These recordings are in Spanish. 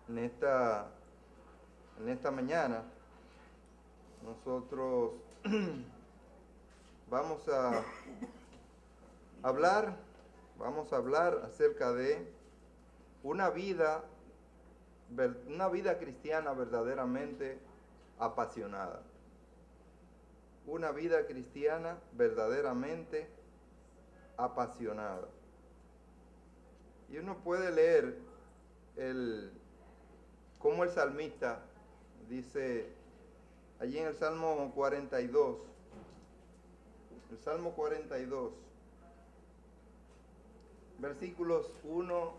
En esta mañana nosotros vamos a hablar, acerca de una vida cristiana verdaderamente apasionada. Una vida cristiana verdaderamente apasionada. Y uno puede leer cómo el salmista dice allí en el Salmo 42, versículos 1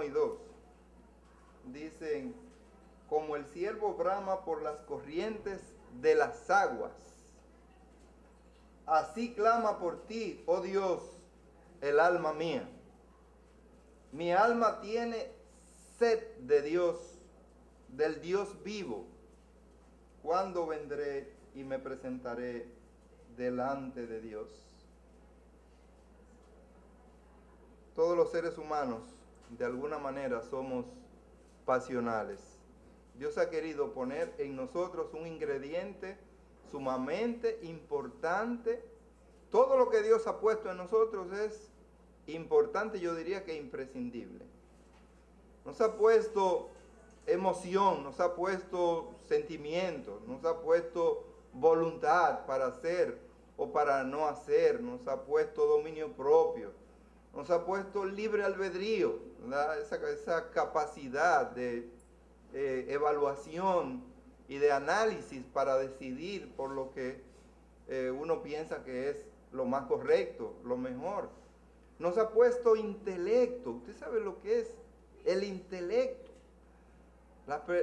y 2, dicen: como el ciervo brama por las corrientes de las aguas, así clama por ti, oh Dios, el alma mía. Mi alma tiene sed de Dios, del Dios vivo. ¿Cuándo vendré y me presentaré delante de Dios? Todos los seres humanos, de alguna manera, somos pasionales. Dios ha querido poner en nosotros un ingrediente sumamente importante. Todo lo que Dios ha puesto en nosotros es importante, yo diría que imprescindible. Nos ha puesto emoción, nos ha puesto sentimientos, nos ha puesto voluntad para hacer o para no hacer, nos ha puesto dominio propio, nos ha puesto libre albedrío, esa capacidad de evaluación y de análisis para decidir por lo que uno piensa que es lo más correcto, lo mejor. Nos ha puesto intelecto. Usted sabe lo que es el intelecto.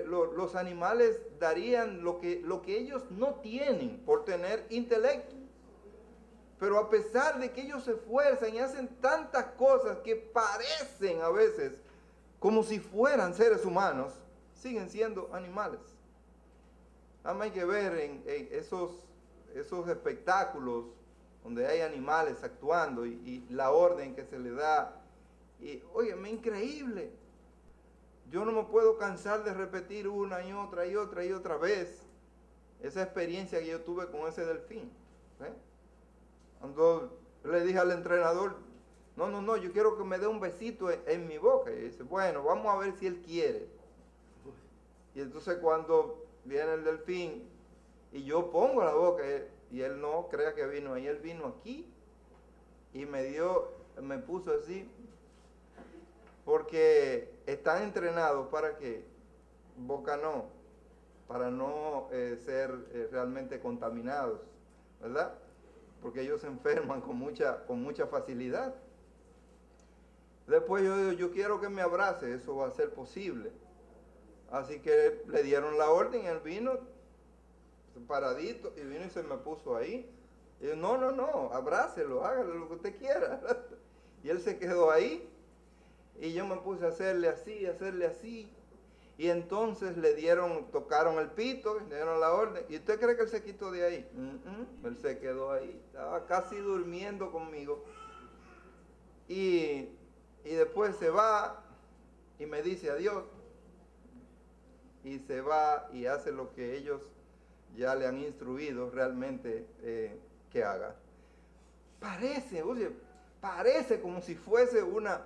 Los animales darían lo que ellos no tienen por tener intelecto. Pero a pesar de que ellos se esfuerzan y hacen tantas cosas que parecen a veces como si fueran seres humanos, siguen siendo animales. Nada más hay que ver en esos espectáculos donde hay animales actuando y la orden que se le da. Y óyeme, increíble. Yo no me puedo cansar de repetir una y otra vez esa experiencia que yo tuve con ese delfín. Cuando le dije al entrenador: no, yo quiero que me dé un besito en mi boca. Y dice: bueno, vamos a ver si él quiere. Y entonces cuando viene el delfín y yo pongo la boca, y él no crea que vino ahí, él vino aquí y me puso así, porque están entrenados para que boca no, para no ser realmente contaminados, ¿verdad? Porque ellos se enferman con mucha facilidad. Después yo digo: yo quiero que me abrace, eso va a ser posible. Así que le dieron la orden y él vino paradito y vino y se me puso ahí. Y yo: no, abrácelo, hágale lo que usted quiera. Y él se quedó ahí y yo me puse a hacerle así. Y entonces tocaron el pito, le dieron la orden. ¿Y usted cree que él se quitó de ahí? Él se quedó ahí, estaba casi durmiendo conmigo. Y después se va y me dice adiós. Y se va y hace lo que ellos ya le han instruido realmente que haga. Parece como si fuese una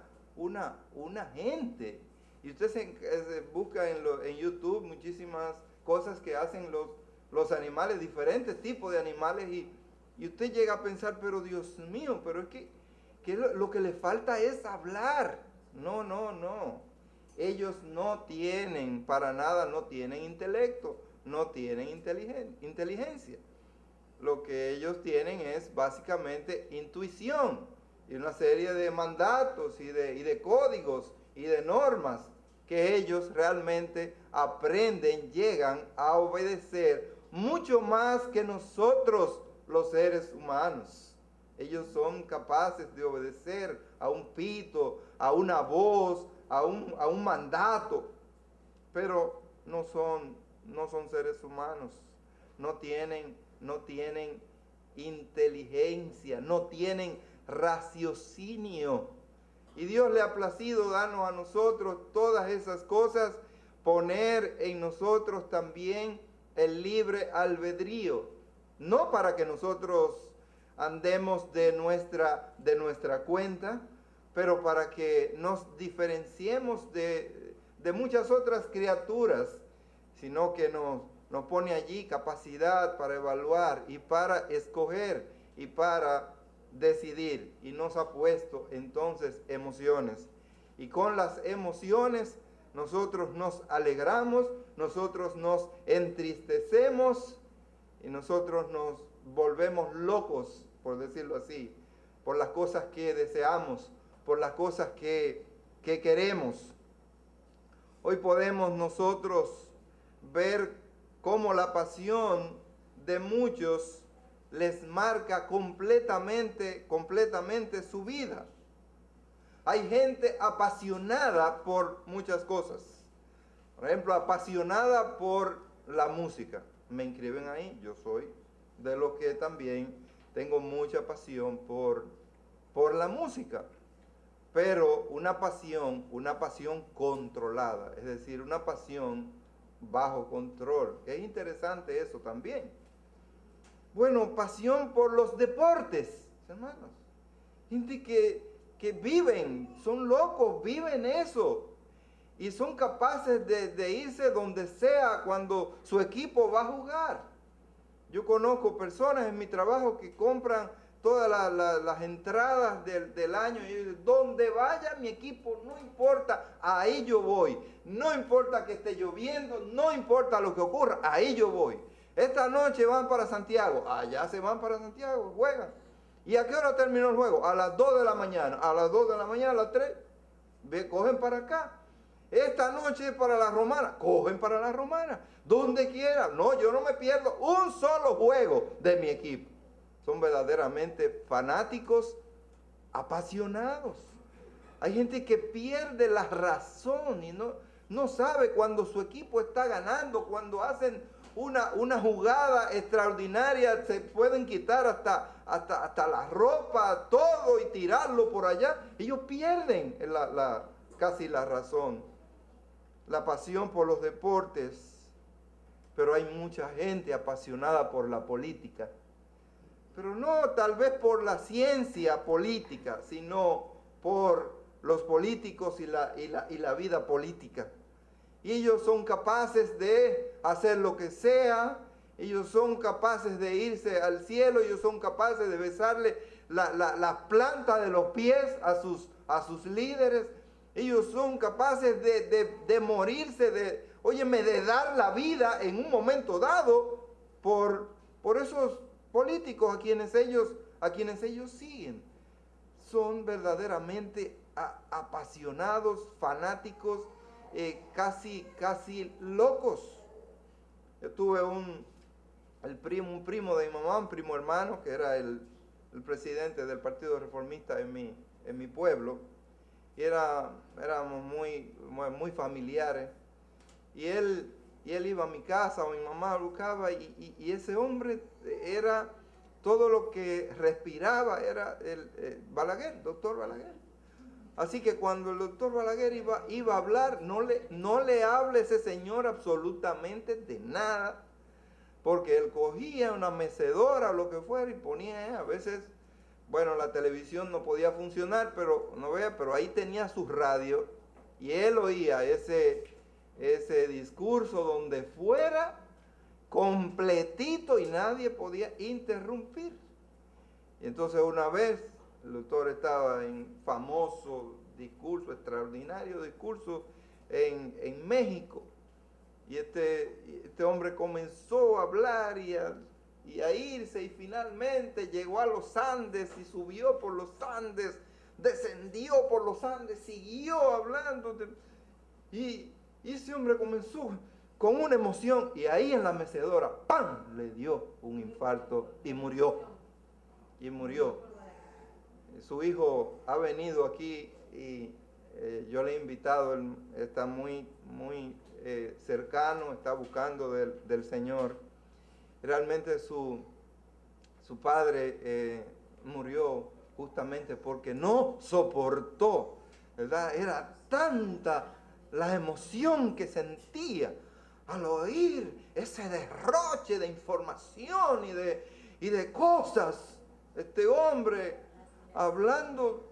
gente. Y usted se busca en YouTube muchísimas cosas que hacen los animales, diferentes tipos de animales, y usted llega a pensar: pero Dios mío, pero es que lo que le falta es hablar. No. Ellos no tienen, para nada, no tienen intelecto, no tienen inteligencia. Lo que ellos tienen es básicamente intuición y una serie de mandatos y de códigos y de normas que ellos realmente aprenden, llegan a obedecer mucho más que nosotros los seres humanos. Ellos son capaces de obedecer a un pito, a una voz, a un mandato, pero no son seres humanos, no tienen inteligencia, no tienen raciocinio. Y Dios le ha placido darnos a nosotros todas esas cosas poner en nosotros también el libre albedrío, no para que nosotros andemos de nuestra cuenta, pero para que nos diferenciemos de muchas otras criaturas, sino que nos pone allí capacidad para evaluar y para escoger y para decidir, y nos ha puesto entonces emociones. Y con las emociones nosotros nos alegramos, nosotros nos entristecemos y nosotros nos volvemos locos, por decirlo así, por las cosas que deseamos, por las cosas que queremos. Hoy podemos nosotros ver cómo la pasión de muchos les marca completamente su vida. Hay gente apasionada por muchas cosas. Por ejemplo, apasionada por la música. Me inscriben ahí, yo soy de los que también tengo mucha pasión por la música. Pero una pasión controlada, es decir, una pasión bajo control. Es interesante eso también. Bueno, pasión por los deportes, hermanos. Gente que viven, son locos, viven eso. Y son capaces de irse donde sea cuando su equipo va a jugar. Yo conozco personas en mi trabajo que compran todas las entradas del año y dicen, donde vaya mi equipo, no importa, ahí yo voy. No importa que esté lloviendo, no importa lo que ocurra, ahí yo voy. Esta noche van para Santiago, allá se van para Santiago, juegan. ¿Y a qué hora terminó el juego? A las 2 de la mañana, a las 2 de la mañana, a las 3, cogen para acá. Esta noche para la Romana, cogen para la Romana, donde quiera. No, yo no me pierdo un solo juego de mi equipo. Son verdaderamente fanáticos, apasionados. Hay gente que pierde la razón y no sabe cuando su equipo está ganando, cuando hacen una jugada extraordinaria, se pueden quitar hasta la ropa, todo y tirarlo por allá. Ellos pierden casi la razón, la pasión por los deportes. Pero hay mucha gente apasionada por la política. Pero no tal vez por la ciencia política, sino por los políticos y la vida política. Y ellos son capaces de hacer lo que sea, ellos son capaces de irse al cielo, ellos son capaces de besarle la planta de los pies a sus líderes, ellos son capaces de morirse, de dar la vida en un momento dado por esos políticos a quienes ellos siguen. Son verdaderamente apasionados, fanáticos, casi locos. Yo tuve un primo de mi mamá, un primo hermano, que era el presidente del Partido Reformista en mi pueblo, y éramos muy familiares, y él iba a mi casa o mi mamá lo buscaba, y ese hombre era, todo lo que respiraba era el Balaguer, doctor Balaguer. Así que cuando el doctor Balaguer iba a hablar, no le hable a ese señor absolutamente de nada, porque él cogía una mecedora o lo que fuera y ponía, a veces, bueno, la televisión no podía funcionar, pero ahí tenía su radio y él oía ese discurso donde fuera completito y nadie podía interrumpir. Y entonces una vez el doctor estaba en famoso discurso, extraordinario discurso en México. Y este hombre comenzó a hablar y a irse, y finalmente llegó a los Andes y subió por los Andes, descendió por los Andes, siguió hablando. Y ese hombre comenzó con una emoción, y ahí en la mecedora, ¡pam!, le dio un infarto y murió. Su hijo ha venido aquí y yo le he invitado, él está muy cercano, está buscando del Señor. Realmente su padre murió justamente porque no soportó, ¿verdad? Era tanta la emoción que sentía al oír ese derroche de información y de cosas. Este hombre hablando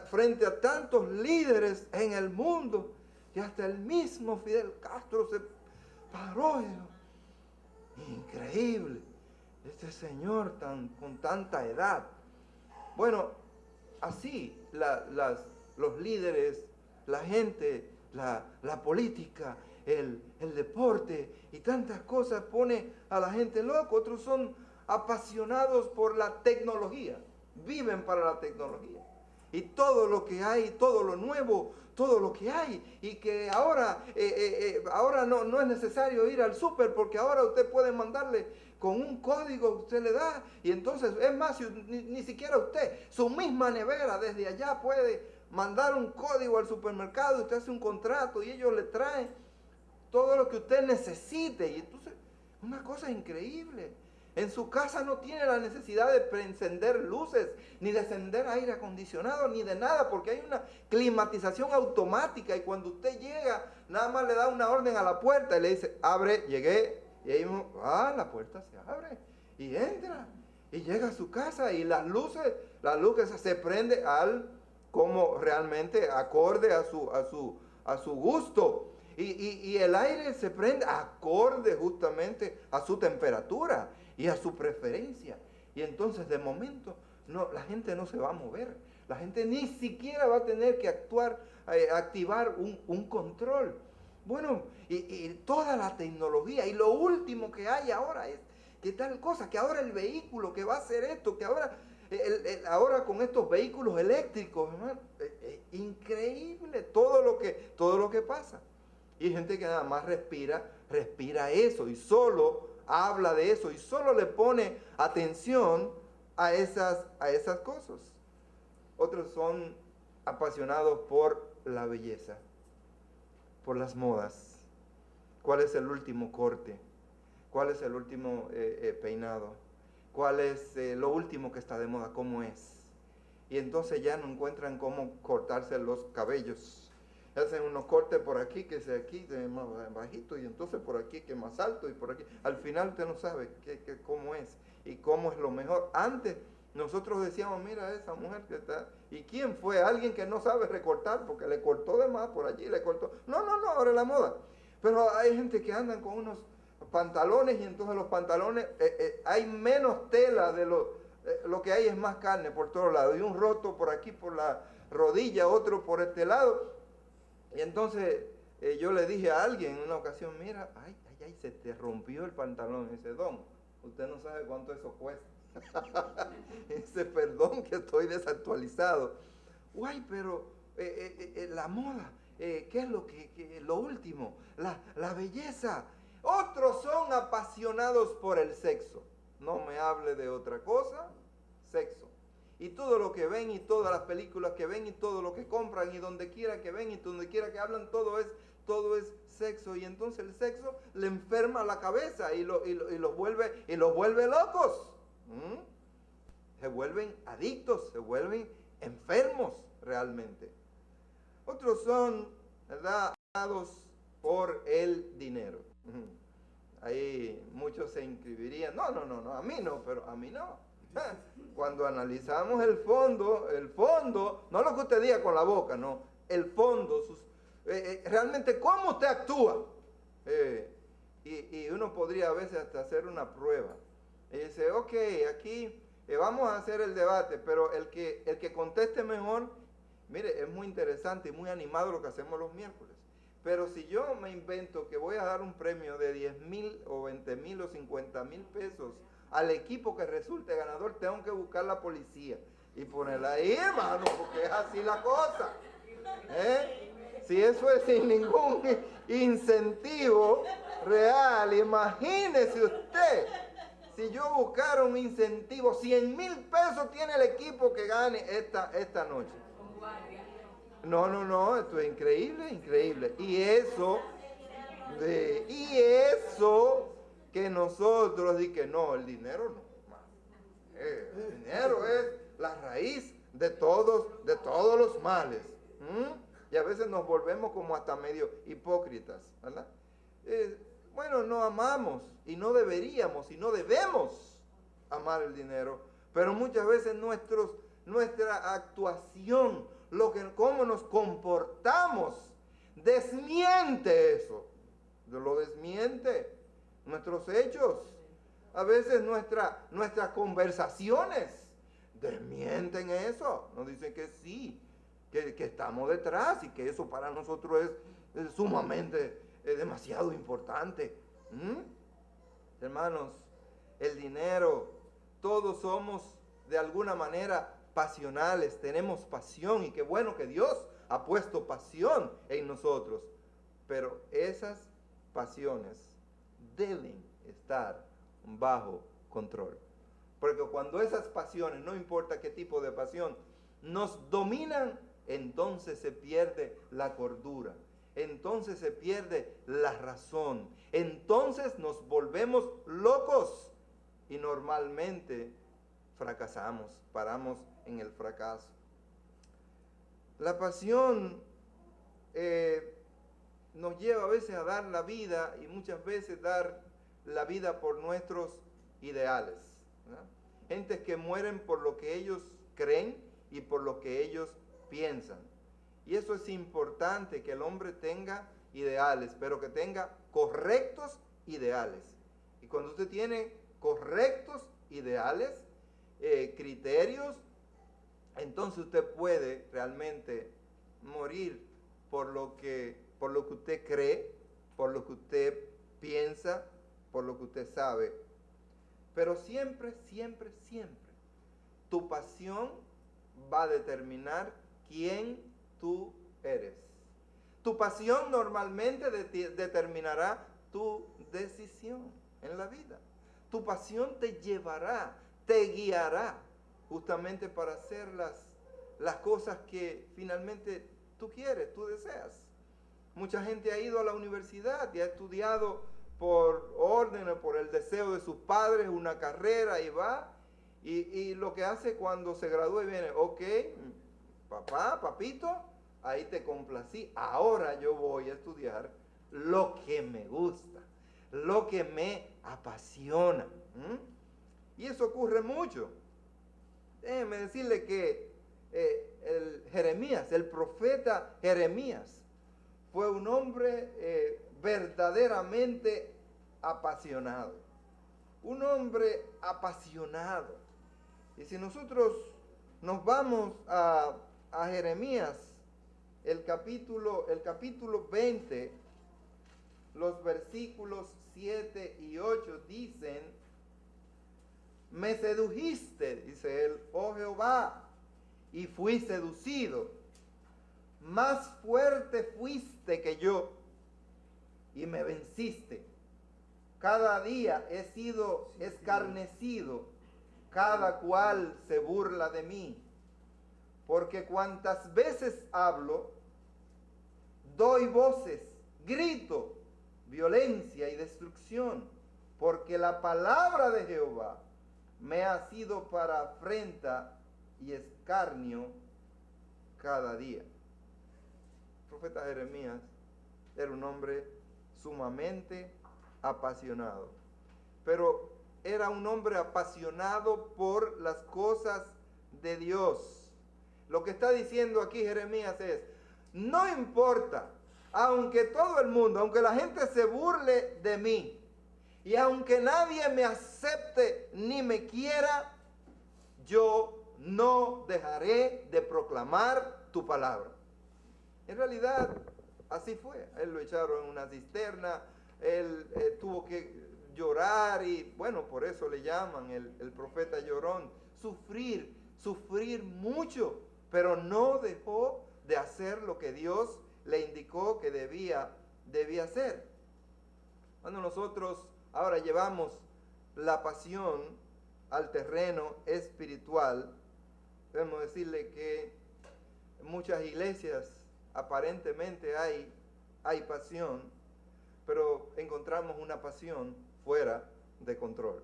frente a tantos líderes en el mundo, y hasta el mismo Fidel Castro se paró y dijo, increíble, este señor con tanta edad. Bueno, así los líderes, la gente, la política, el deporte y tantas cosas pone a la gente loco. Otros son apasionados por la tecnología, viven para la tecnología. Y todo lo que hay, todo lo nuevo, todo lo que hay, y que ahora no es necesario ir al súper, porque ahora usted puede mandarle con un código que usted le da, y entonces, es más, ni siquiera usted, su misma nevera desde allá puede mandar un código al supermercado, usted hace un contrato y ellos le traen todo lo que usted necesite, y entonces, una cosa increíble. En su casa no tiene la necesidad de encender luces, ni de encender aire acondicionado, ni de nada, porque hay una climatización automática, y cuando usted llega, nada más le da una orden a la puerta y le dice, abre, llegué, y ahí mismo, la puerta se abre, y entra, y llega a su casa, y la luz se prende como realmente acorde a su gusto. Y el aire se prende acorde justamente a su temperatura y a su preferencia. Y entonces de momento la gente no se va a mover. La gente ni siquiera va a tener que activar un control. Bueno, y toda la tecnología. Y lo último que hay ahora es que tal cosa, que ahora el vehículo que va a hacer esto, que ahora con estos vehículos eléctricos, hermano, increíble todo lo que pasa. Y hay gente que nada más respira eso, y solo habla de eso, y solo le pone atención a esas cosas. Otros son apasionados por la belleza, por las modas. ¿Cuál es el último corte? ¿Cuál es el último peinado? ¿Cuál es lo último que está de moda? ¿Cómo es? Y entonces ya no encuentran cómo cortarse los cabellos. Hacen unos cortes por aquí, que es aquí de más bajito, y entonces por aquí que más alto, y por aquí. Al final usted no sabe cómo es y cómo es lo mejor. Antes nosotros decíamos, mira esa mujer que está, ¿y quién fue? Alguien que no sabe recortar, porque le cortó de más por allí, le cortó. No, ahora es la moda. Pero hay gente que andan con unos pantalones, y entonces los pantalones, hay menos tela de lo que hay es más carne por todos lados, y un roto por aquí por la rodilla, otro por este lado. Y entonces yo le dije a alguien en una ocasión, mira, ay, se te rompió el pantalón. Y dice, don, usted no sabe cuánto eso cuesta. Dice, perdón que estoy desactualizado. Guay, pero la moda, ¿qué es lo último? La belleza. Otros son apasionados por el sexo. No me hable de otra cosa, sexo. Y todo lo que ven, y todas las películas que ven, y todo lo que compran, y donde quiera que ven, y donde quiera que hablan, todo es sexo. Y entonces el sexo le enferma la cabeza y los vuelve locos. Se vuelven adictos, se vuelven enfermos realmente. Otros son, ¿verdad?, dados por el dinero. Ahí muchos se inscribirían. No, a mí no, pero a mí no. Cuando analizamos el fondo, no lo que usted diga con la boca, no, el fondo, realmente cómo usted actúa. Y uno podría a veces hasta hacer una prueba. Y dice, ok, aquí vamos a hacer el debate, pero el que conteste mejor, mire, es muy interesante y muy animado lo que hacemos los miércoles. Pero si yo me invento que voy a dar un premio de 10,000 o 20,000 o 50,000 pesos al equipo que resulte ganador, tengo que buscar la policía y ponerla ahí, hermano, porque es así la cosa. Si eso es sin ningún incentivo real, imagínese usted, si yo buscara un incentivo, 100,000 pesos tiene el equipo que gane esta noche. No, esto es increíble. Y eso que nosotros di que no, el dinero no. El dinero es la raíz de todos los males. Y a veces nos volvemos como hasta medio hipócritas, ¿verdad? Bueno, no amamos y no deberíamos y no debemos amar el dinero, pero muchas veces nuestra actuación, cómo nos comportamos, desmiente eso. Lo desmiente. Nuestros hechos, a veces nuestras conversaciones desmienten eso. Nos dicen que sí, que estamos detrás y que eso para nosotros es sumamente, demasiado importante. Hermanos, el dinero, todos somos de alguna manera pasionales, tenemos pasión y qué bueno que Dios ha puesto pasión en nosotros, pero esas pasiones deben estar bajo control. Porque cuando esas pasiones, no importa qué tipo de pasión, nos dominan, entonces se pierde la cordura, entonces se pierde la razón, entonces nos volvemos locos y normalmente fracasamos, paramos en el fracaso. La pasión nos lleva a veces a dar la vida y muchas veces dar la vida por nuestros ideales, ¿verdad? Gentes que mueren por lo que ellos creen y por lo que ellos piensan. Y eso es importante, que el hombre tenga ideales, pero que tenga correctos ideales. Y cuando usted tiene correctos ideales, criterios, entonces usted puede realmente morir por lo que usted cree, por lo que usted piensa, por lo que usted sabe. Pero siempre, siempre, siempre, tu pasión va a determinar quién tú eres. Tu pasión normalmente determinará tu decisión en la vida. Tu pasión te llevará, te guiará justamente para hacer las cosas que finalmente tú quieres, tú deseas. Mucha gente ha ido a la universidad y ha estudiado por orden o por el deseo de sus padres una carrera y va. Y lo que hace cuando se gradúa y viene, ok, papá, papito, ahí te complací. Ahora yo voy a estudiar lo que me gusta, lo que me apasiona. Y eso ocurre mucho. Déjeme decirle que el profeta Jeremías, fue un hombre verdaderamente apasionado. Un hombre apasionado. Y si nosotros nos vamos a Jeremías, el capítulo 20, los versículos 7 y 8 dicen: me sedujiste, dice él, oh Jehová, y fui seducido. Más fuerte fuiste que yo y me venciste. Cada día he sido escarnecido, cada cual se burla de mí. Porque cuantas veces hablo, doy voces, grito, violencia y destrucción. Porque la palabra de Jehová me ha sido para afrenta y escarnio cada día. El profeta Jeremías era un hombre sumamente apasionado, pero era un hombre apasionado por las cosas de Dios. Lo que está diciendo aquí Jeremías es: no importa, aunque todo el mundo, aunque la gente se burle de mí, y aunque nadie me acepte ni me quiera, yo no dejaré de proclamar tu palabra. En realidad, así fue. Él lo echaron en una cisterna, él tuvo que llorar y, bueno, por eso le llaman el profeta llorón. Sufrir mucho, pero no dejó de hacer lo que Dios le indicó que debía hacer. Cuando nosotros ahora llevamos la pasión al terreno espiritual, debemos decirle que en muchas iglesias aparentemente hay pasión, pero encontramos una pasión fuera de control.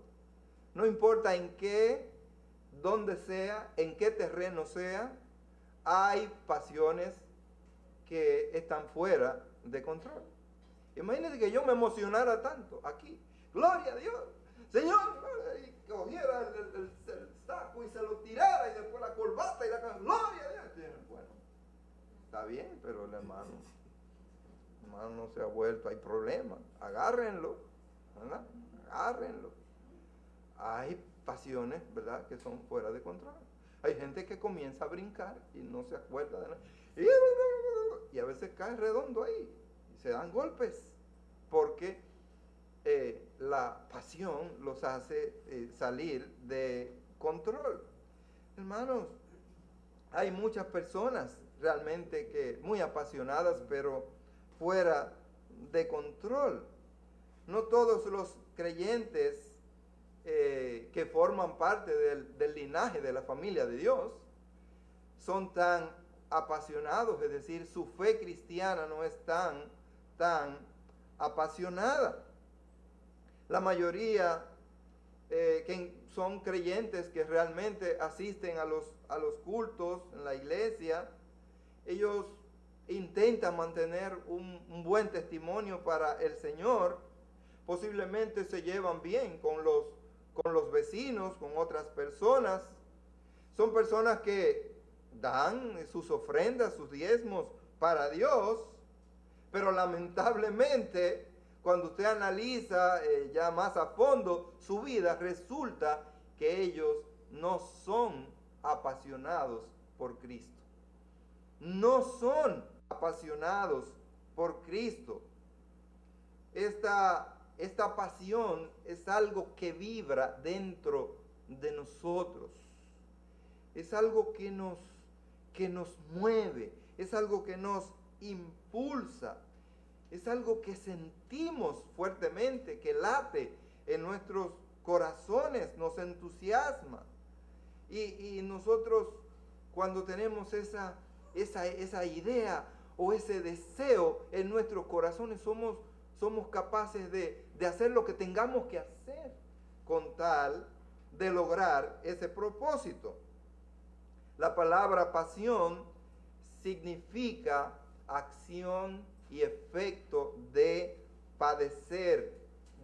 No importa en qué, dónde sea, en qué terreno sea, hay pasiones que están fuera de control. Imagínense que yo me emocionara tanto aquí. Gloria a Dios. Señor, y cogiera el saco y se lo tirara y después la corbata y la cabeza. Gloria a Dios. Bueno, está bien, pero el hermano no se ha vuelto. Hay problemas. Agárrenlo. ¿Verdad? Agárrenlo. Hay pasiones, ¿verdad?, que son fuera de control. Hay gente que comienza a brincar y no se acuerda de nada. Y a veces cae redondo ahí. Y se dan golpes. Porque la pasión los hace salir de control. Hermanos, hay muchas personas realmente que muy apasionadas, pero fuera de control. No todos los creyentes que forman parte del linaje de la familia de Dios son tan apasionados, es decir, su fe cristiana no es tan apasionada. La mayoría que son creyentes que realmente asisten a los cultos en la iglesia, ellos intentan mantener un buen testimonio para el Señor. Posiblemente se llevan bien con los vecinos, con otras personas. Son personas que dan sus ofrendas, sus diezmos para Dios, pero lamentablemente cuando usted analiza ya más a fondo su vida, resulta que ellos no son apasionados por Cristo. No son apasionados por Cristo. Esta pasión es algo que vibra dentro de nosotros. Es algo que nos mueve, es algo que nos impulsa, es algo que sentimos fuertemente, que late en nuestros corazones, nos entusiasma. Y nosotros cuando tenemos esa idea o ese deseo en nuestros corazones, somos capaces de hacer lo que tengamos que hacer con tal de lograr ese propósito. La palabra pasión significa acción y efecto de padecer,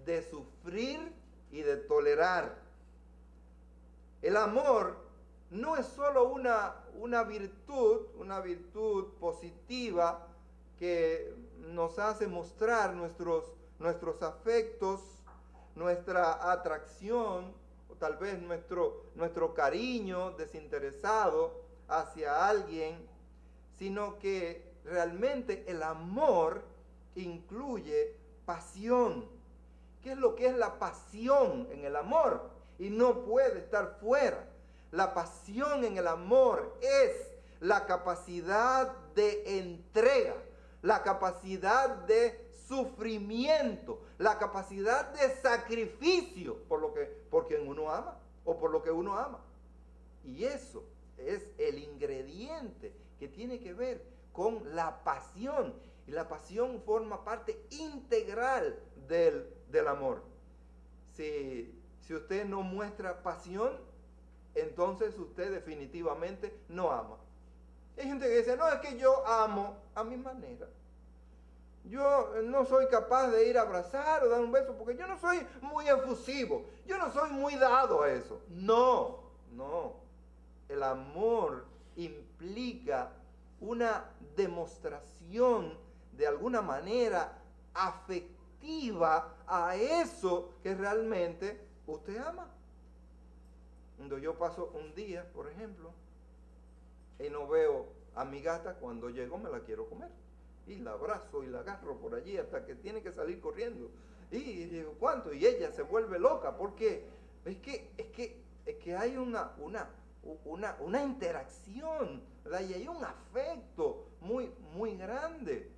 de sufrir y de tolerar. El amor no es solo una virtud positiva que nos hace mostrar nuestros afectos, nuestra atracción, o tal vez nuestro cariño desinteresado hacia alguien, sino que realmente el amor incluye pasión. ¿Qué es lo que es la pasión en el amor? Y no puede estar fuera. La pasión en el amor es la capacidad de entrega, la capacidad de sufrimiento, la capacidad de sacrificio por quien uno ama o por lo que uno ama. Y eso es el ingrediente que tiene que ver con la pasión. Y la pasión forma parte integral del amor. Si usted no muestra pasión, entonces usted definitivamente no ama. Hay gente que dice, no, es que yo amo a mi manera. Yo no soy capaz de ir a abrazar o dar un beso porque yo no soy muy efusivo. Yo no soy muy dado a eso. No. El amor implica una demostración de alguna manera afectiva a eso que realmente usted ama. Cuando yo paso un día, por ejemplo, y no veo a mi gata, cuando llego me la quiero comer. Y la abrazo y la agarro por allí hasta que tiene que salir corriendo. Y digo, ¿cuánto? Y ella se vuelve loca porque es que hay una interacción, ¿verdad? Y hay un afecto muy grande.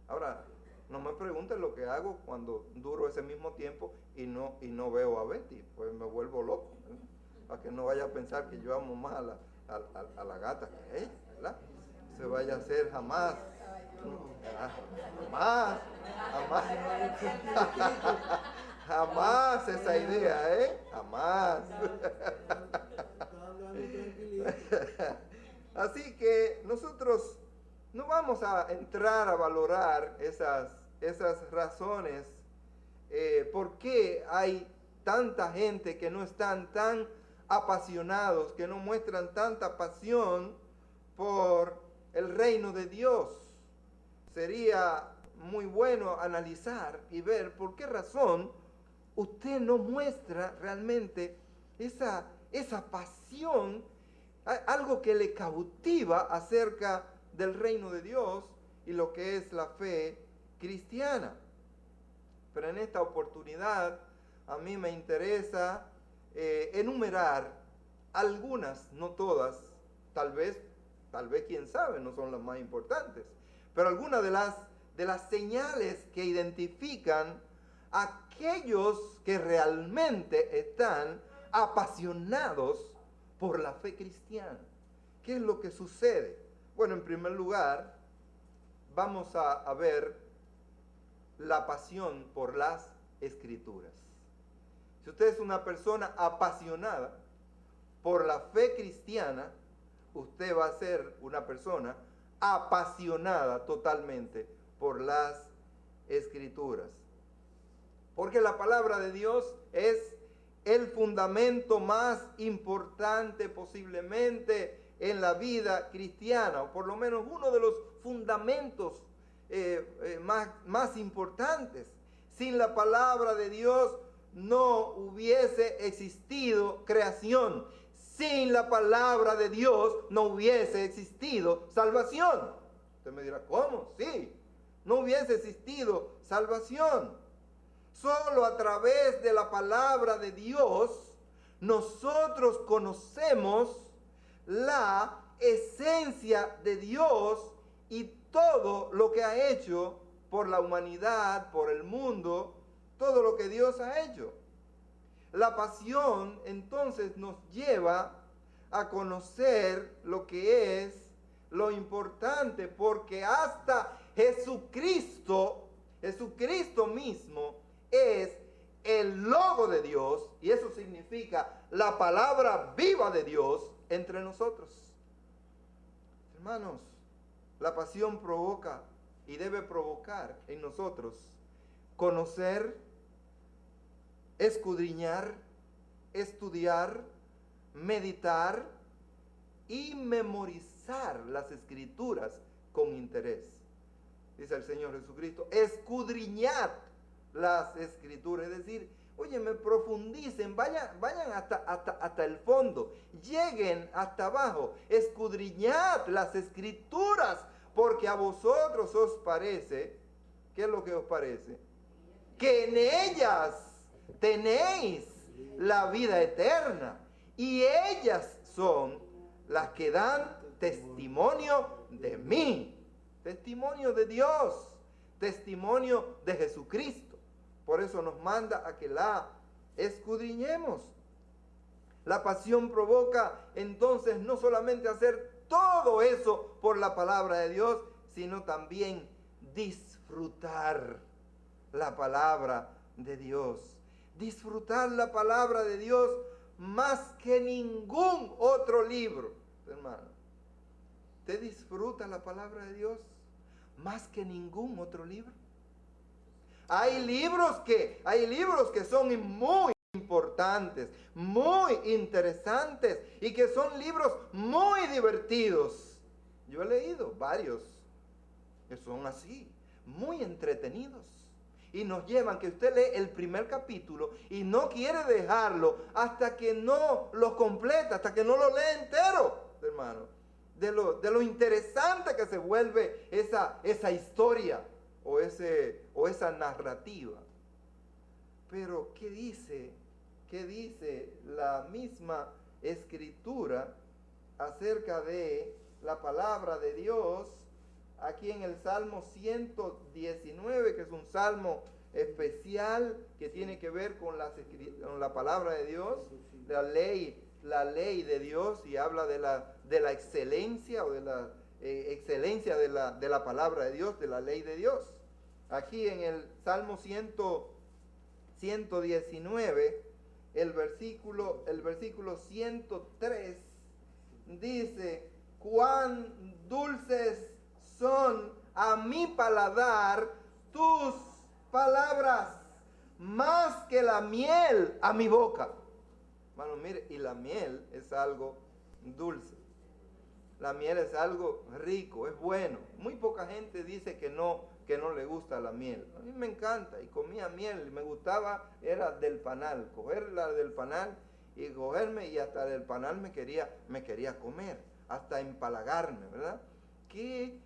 Ahora, no me pregunten lo que hago cuando duro ese mismo tiempo y no veo a Betty, pues me vuelvo loco, ¿verdad? Para que no vaya a pensar que yo amo más a la gata que a ella, ¿verdad? Se vaya a hacer jamás esa idea, jamás. Así que nosotros No vamos a entrar a valorar esas razones, por qué hay tanta gente que no están tan apasionados, que no muestran tanta pasión por el reino de Dios. Sería muy bueno analizar y ver por qué razón usted no muestra realmente esa pasión, algo que le cautiva acerca del reino de Dios y lo que es la fe cristiana. Pero en esta oportunidad a mí me interesa enumerar algunas, no todas, tal vez quién sabe, no son las más importantes, pero algunas de las señales que identifican a aquellos que realmente están apasionados por la fe cristiana. ¿Qué es lo que sucede? Bueno, en primer lugar, vamos a ver la pasión por las Escrituras. Si usted es una persona apasionada por la fe cristiana, usted va a ser una persona apasionada totalmente por las Escrituras. Porque la palabra de Dios es el fundamento más importante posiblemente en la cristiana, o por lo menos uno de los fundamentos más importantes. Sin la palabra de Dios no hubiese existido creación. Sin la palabra de Dios no hubiese existido salvación. Usted me dirá, ¿cómo? Sí, no hubiese existido salvación. Solo a través de la palabra de Dios nosotros conocemos la esencia de Dios y todo lo que ha hecho por la humanidad, por el mundo, todo lo que Dios ha hecho. La pasión entonces nos lleva a conocer lo que es lo importante, porque hasta Jesucristo mismo es el Logo de Dios, y eso significa la palabra viva de Dios entre nosotros. Hermanos, la pasión provoca y debe provocar en nosotros conocer, escudriñar, estudiar, meditar y memorizar las Escrituras con interés. Dice el Señor Jesucristo, escudriñad las Escrituras, es decir, oye, me profundicen, vayan hasta el fondo, lleguen hasta abajo, escudriñad las Escrituras, porque a vosotros os parece, ¿qué es lo que os parece? Que en ellas tenéis la vida eterna, y ellas son las que dan testimonio de mí, testimonio de Dios, testimonio de Jesucristo. Por eso nos manda a que la escudriñemos. La pasión provoca entonces no solamente hacer todo eso por la palabra de Dios, sino también disfrutar la palabra de Dios. Disfrutar la palabra de Dios más que ningún otro libro, hermano. ¿Usted disfruta la palabra de Dios más que ningún otro libro? Hay libros que son muy importantes, muy interesantes y que son libros muy divertidos. Yo he leído varios que son así, muy entretenidos. Y nos llevan que usted lee el primer capítulo y no quiere dejarlo hasta que no lo completa, hasta que no lo lee entero, hermano. De lo interesante que se vuelve esa historia o esa narrativa. Pero ¿qué dice la misma Escritura acerca de la palabra de Dios? Aquí en el Salmo 119, que es un salmo especial que tiene que ver con la palabra de Dios, la ley de Dios, y habla de la excelencia o de la excelencia de la palabra de Dios, de la ley de Dios. Aquí en el Salmo 119, el versículo 103 dice: cuán dulces son a mi paladar tus palabras, más que la miel a mi boca. Bueno, mire, y la miel es algo dulce. La miel es algo rico, es bueno. Muy poca gente dice que no le gusta la miel. A mí me encanta y comía miel, me gustaba, era del panal, coger la del panal y cogerme, y hasta del panal me quería comer, hasta empalagarme, ¿verdad? Qué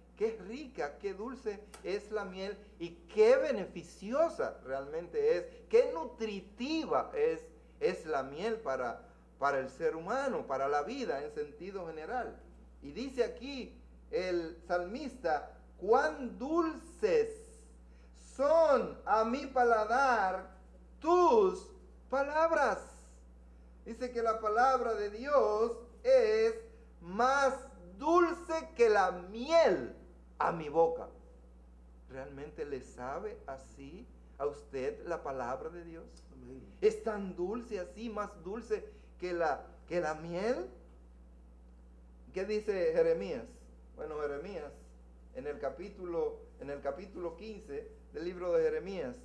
rica, qué dulce es la miel y qué beneficiosa realmente es, qué nutritiva es la miel para el ser humano, para la vida en sentido general. Y dice aquí el salmista: cuán dulces son a mi paladar tus palabras. Dice que la palabra de Dios es más dulce que la miel a mi boca. ¿Realmente le sabe así a usted la palabra de Dios? Amén. ¿Es tan dulce así, más dulce que la miel? ¿Qué dice Jeremías? Bueno, Jeremías, en el capítulo 15 del libro de Jeremías,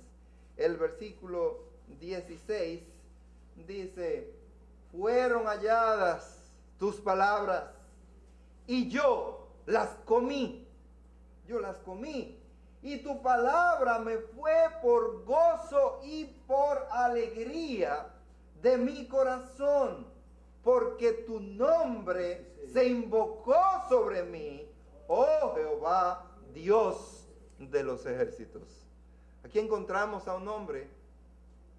el versículo 16, dice: fueron halladas tus palabras y yo las comí. Yo las comí. Y tu palabra me fue por gozo y por alegría de mi corazón, porque tu nombre se invocó sobre mí, oh Jehová, Dios de los ejércitos. Aquí encontramos a un hombre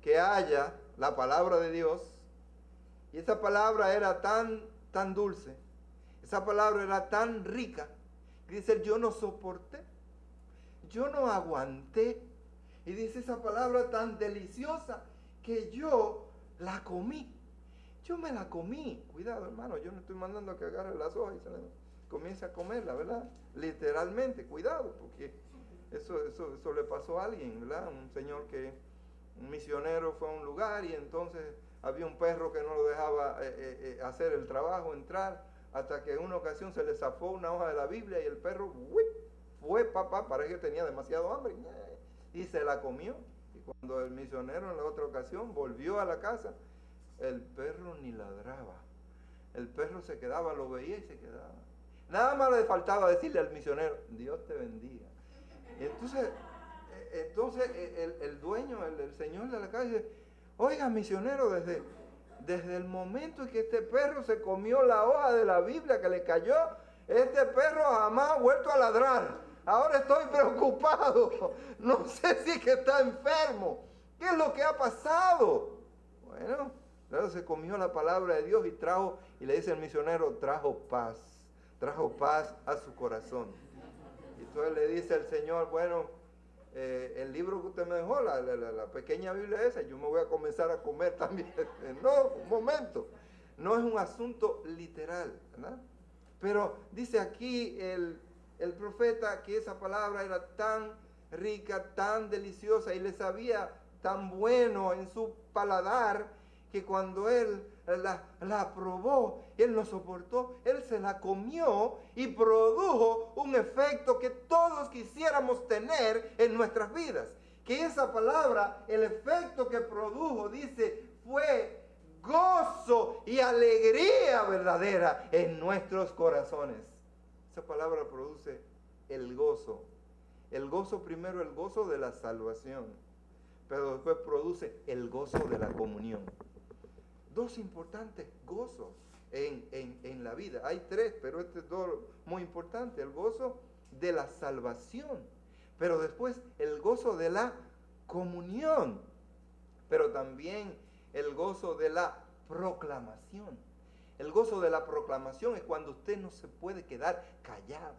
que halla la palabra de Dios, y esa palabra era tan dulce, esa palabra era tan rica, que dice: yo no soporté, yo no aguanté, y dice esa palabra tan deliciosa que yo la comí. Yo me la comí. Cuidado, hermano, yo no estoy mandando a que agarre las hojas y comience a comerla, ¿verdad? Literalmente, cuidado, porque eso le pasó a alguien, ¿verdad? Un misionero fue a un lugar y entonces había un perro que no lo dejaba hacer el trabajo, entrar, hasta que en una ocasión se le zafó una hoja de la Biblia y el perro fue, parece que tenía demasiado hambre y se la comió. Y cuando el misionero en la otra ocasión volvió a la casa, el perro ni ladraba. El perro se quedaba, lo veía y se quedaba. Nada más le faltaba decirle al misionero: Dios te bendiga. Y entonces el dueño, el señor de la casa dice: oiga, misionero, desde el momento en que este perro se comió la hoja de la Biblia que le cayó, este perro jamás ha vuelto a ladrar. Ahora estoy preocupado. No sé si es que está enfermo. ¿Qué es lo que ha pasado? Bueno, luego se comió la palabra de Dios y le dice el misionero: trajo paz a su corazón. Y entonces le dice el Señor: bueno, el libro que usted me dejó, la pequeña Biblia esa, yo me voy a comenzar a comer también. No, un momento, no es un asunto literal, ¿verdad? Pero dice aquí el profeta que esa palabra era tan rica, tan deliciosa, y le sabía tan bueno en su paladar, que cuando él la probó, él no soportó, él se la comió y produjo un efecto que todos quisiéramos tener en nuestras vidas. Que esa palabra, el efecto que produjo, dice, fue gozo y alegría verdadera en nuestros corazones. Esa palabra produce el gozo. El gozo primero, el gozo de la salvación, pero después produce el gozo de la comunión. Dos importantes gozos en la vida. Hay tres, pero este es dos muy importante. El gozo de la salvación, pero después el gozo de la comunión, pero también el gozo de la proclamación. El gozo de la proclamación es cuando usted no se puede quedar callado.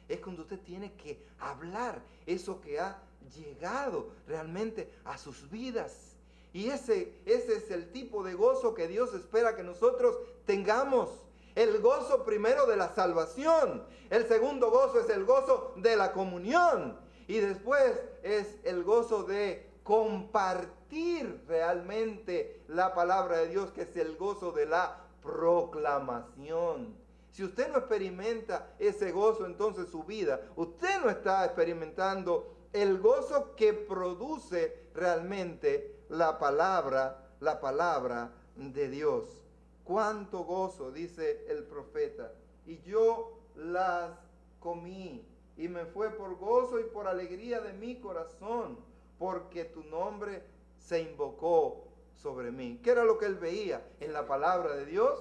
Es cuando usted tiene que hablar eso que ha llegado realmente a sus vidas. Y ese es el tipo de gozo que Dios espera que nosotros tengamos. El gozo primero de la salvación. El segundo gozo es el gozo de la comunión. Y después es el gozo de compartir realmente la palabra de Dios, que es el gozo de la proclamación. Si usted no experimenta ese gozo, entonces su vida, usted no está experimentando el gozo que produce realmente la palabra de Dios. Cuánto gozo, dice el profeta, y yo las comí, y me fue por gozo y por alegría de mi corazón, porque tu nombre se invocó sobre mí. ¿Qué era lo que él veía en la palabra de Dios?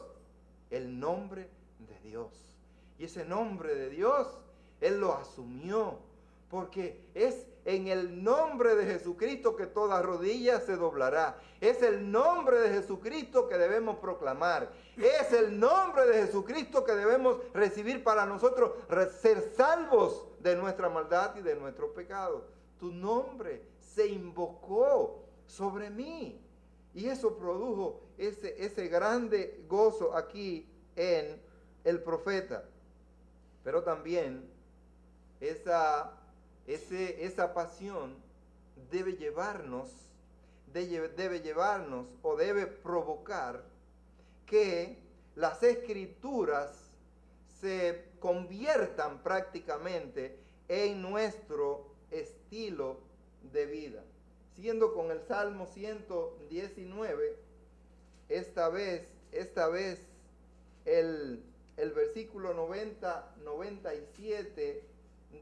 El nombre de Dios. Y ese nombre de Dios, él lo asumió, porque es en el nombre de Jesucristo que toda rodilla se doblará. Es el nombre de Jesucristo que debemos proclamar. Es el nombre de Jesucristo que debemos recibir para nosotros ser salvos de nuestra maldad y de nuestros pecados. Tu nombre se invocó sobre mí. Y eso produjo ese grande gozo aquí en el profeta. Pero también esa pasión debe llevarnos o debe provocar que las escrituras se conviertan prácticamente en nuestro estilo de vida. Siguiendo con el Salmo 119, esta vez el versículo 97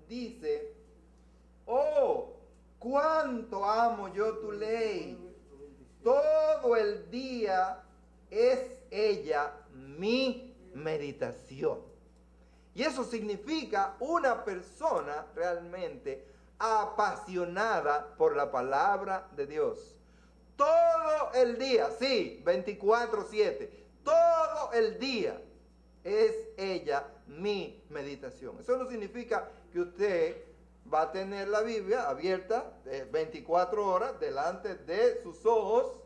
dice: oh, cuánto amo yo tu ley, todo el día es ella mi meditación. Y eso significa una persona realmente apasionada por la palabra de Dios. Todo el día, sí, 24/7, todo el día es ella mi meditación. Eso no significa que usted va a tener la Biblia abierta 24 horas delante de sus ojos,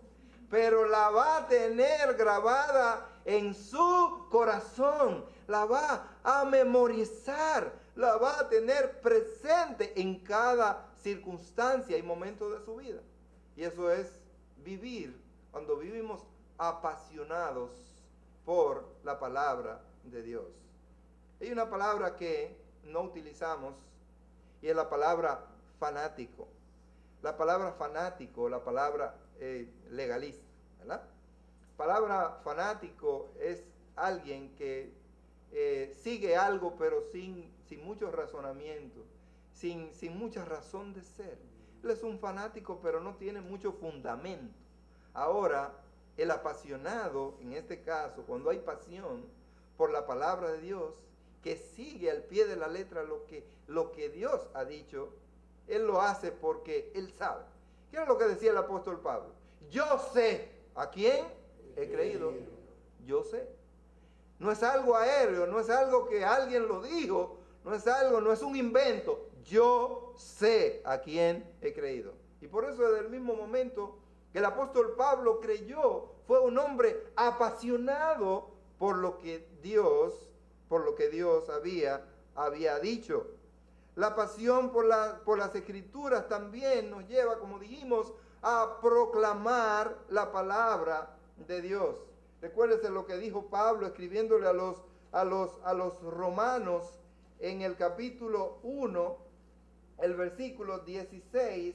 pero la va a tener grabada en su corazón, la va a memorizar, la va a tener presente en cada circunstancia y momento de su vida. Y eso es vivir, cuando vivimos apasionados por la palabra de Dios. Hay una palabra que no utilizamos y es la palabra fanático. La palabra fanático, la palabra legalista, ¿verdad? Palabra fanático es alguien que sigue algo pero sin mucho razonamiento, sin mucha razón de ser. Él es un fanático pero no tiene mucho fundamento. Ahora, el apasionado, en este caso, cuando hay pasión por la palabra de Dios, que sigue al pie de la letra lo que Dios ha dicho, él lo hace porque él sabe. ¿Qué es lo que decía el apóstol Pablo? Yo sé a quién he creído. Yo sé. No es algo aéreo, no es algo que alguien lo dijo, no es un invento. Yo sé a quién he creído. Y por eso desde el mismo momento que el apóstol Pablo creyó, fue un hombre apasionado por lo que Dios había dicho. La pasión por las escrituras también nos lleva, como dijimos, a proclamar la palabra de Dios. Recuérdese lo que dijo Pablo escribiéndole a los romanos en el capítulo 1, el versículo 16,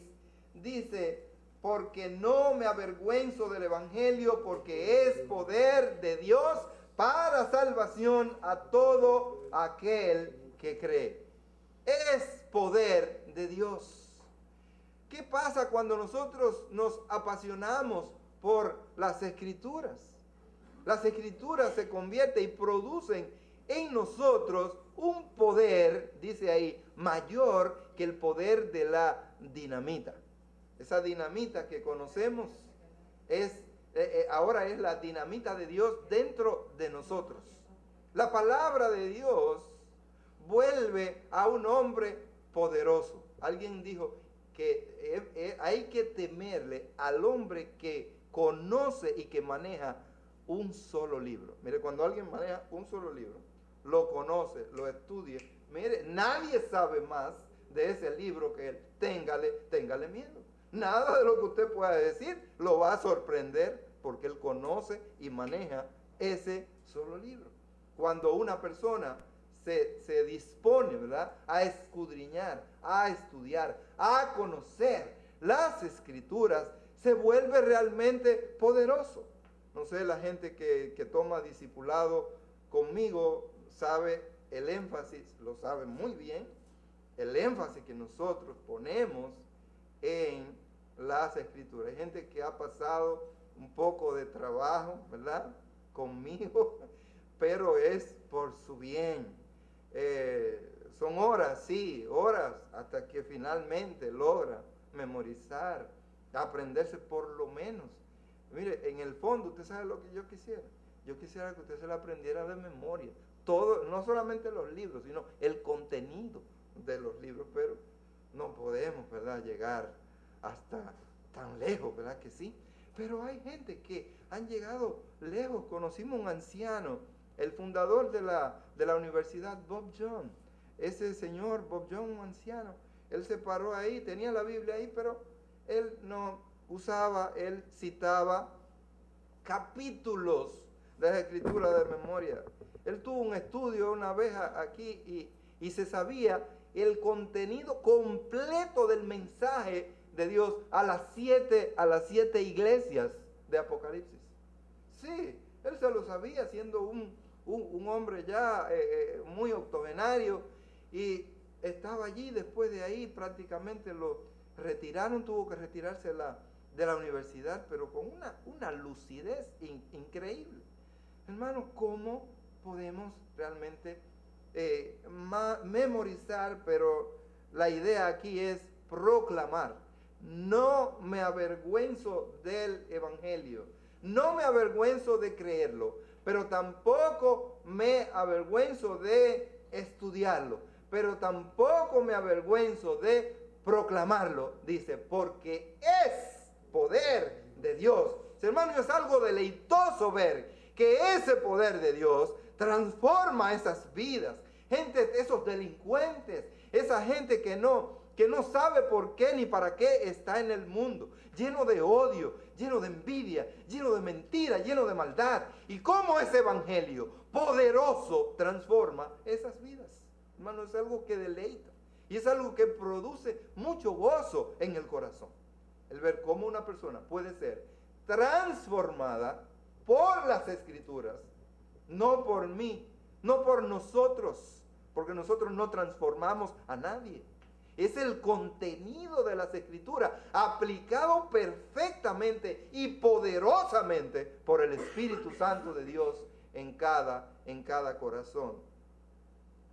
dice: porque no me avergüenzo del evangelio, porque es poder de Dios para salvación a todo aquel que cree. Es poder de Dios. ¿Qué pasa cuando nosotros nos apasionamos por las escrituras? Las escrituras se convierten y producen en nosotros un poder, dice ahí, mayor que el poder de la dinamita. Esa dinamita que conocemos ahora es la dinamita de Dios dentro de nosotros. La palabra de Dios vuelve a un hombre poderoso. Alguien dijo que hay que temerle al hombre que conoce y que maneja un solo libro. Mire, cuando alguien maneja un solo libro, lo conoce, lo estudia, mire, nadie sabe más de ese libro que él. Téngale miedo. Nada de lo que usted pueda decir lo va a sorprender porque él conoce y maneja ese solo libro. cuando una persona se dispone, ¿verdad?, a escudriñar, a estudiar, a conocer las Escrituras, se vuelve realmente poderoso. No sé, la gente que toma discipulado conmigo sabe el énfasis, lo sabe muy bien, el énfasis que nosotros ponemos en las Escrituras. Hay gente que ha pasado un poco de trabajo, ¿verdad?, conmigo, pero es por su bien. Son horas, sí, horas, hasta que finalmente logra memorizar, aprenderse por lo menos. Mire, en el fondo, usted sabe lo que yo quisiera. Yo quisiera que usted se lo aprendiera de memoria. Todo, no solamente los libros, sino el contenido de los libros, pero no podemos, ¿verdad?, llegar hasta tan lejos, ¿verdad que sí? Pero hay gente que han llegado lejos. Conocimos un anciano, el fundador de la universidad, Bob Jones. Ese señor, Bob Jones, un anciano, él se paró ahí, tenía la Biblia ahí, pero él no usaba, él citaba capítulos de la Escritura de memoria. Él tuvo un estudio una vez aquí y se sabía el contenido completo del mensaje de Dios a las siete iglesias de Apocalipsis. Sí, él se lo sabía siendo un hombre ya muy octogenario, y estaba allí. Después de ahí prácticamente lo retiraron, tuvo que retirarse de la universidad, pero con una lucidez increíble. Hermano, ¿cómo podemos realmente memorizar? Pero la idea aquí es proclamar. No me avergüenzo del Evangelio, no me avergüenzo de creerlo, pero tampoco me avergüenzo de estudiarlo, pero tampoco me avergüenzo de proclamarlo, dice, porque es poder de Dios. Hermano, es algo deleitoso ver que ese poder de Dios transforma esas vidas. Gente, esos delincuentes, esa gente que no sabe por qué ni para qué está en el mundo, lleno de odio, lleno de envidia, lleno de mentira, lleno de maldad. Y cómo ese evangelio poderoso transforma esas vidas. Hermano, es algo que deleita y es algo que produce mucho gozo en el corazón. El ver cómo una persona puede ser transformada por las Escrituras, no por mí, no por nosotros, porque nosotros no transformamos a nadie. Es el contenido de las Escrituras aplicado perfectamente y poderosamente por el Espíritu Santo de Dios en cada corazón.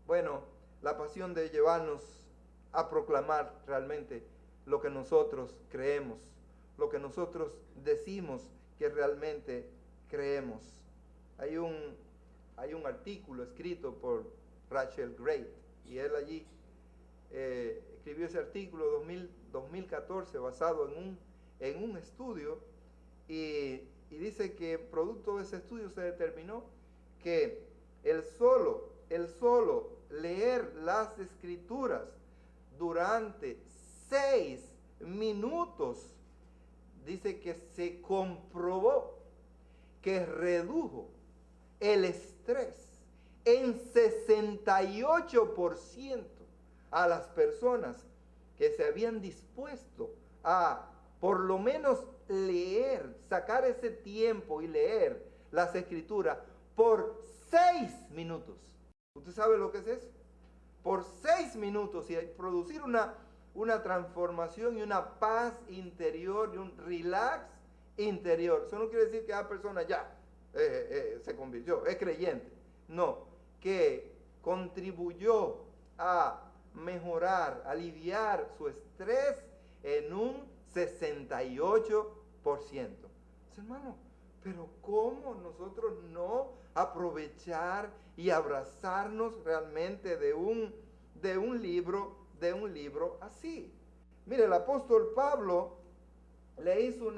Bueno, la pasión de llevarnos a proclamar realmente lo que nosotros creemos, lo que nosotros decimos que realmente creemos. Hay un artículo escrito por Rachel Gray, y él allí escribió ese artículo 2014 basado en un estudio, y dice que producto de ese estudio se determinó que el solo leer las Escrituras durante 6 minutos, dice que se comprobó que redujo el estrés en 68% a las personas que se habían dispuesto a por lo menos leer, sacar ese tiempo y leer las Escrituras por 6 minutos. ¿Usted sabe lo que es eso? Por 6 minutos, y producir una transformación y una paz interior y un relax interior. Eso no quiere decir que la persona ya se convirtió, es creyente. No, que contribuyó a mejorar, aliviar su estrés en un 68%. Hermano, pero ¿cómo nosotros no aprovechar y abrazarnos realmente de un libro así? Mire, el apóstol Pablo le hizo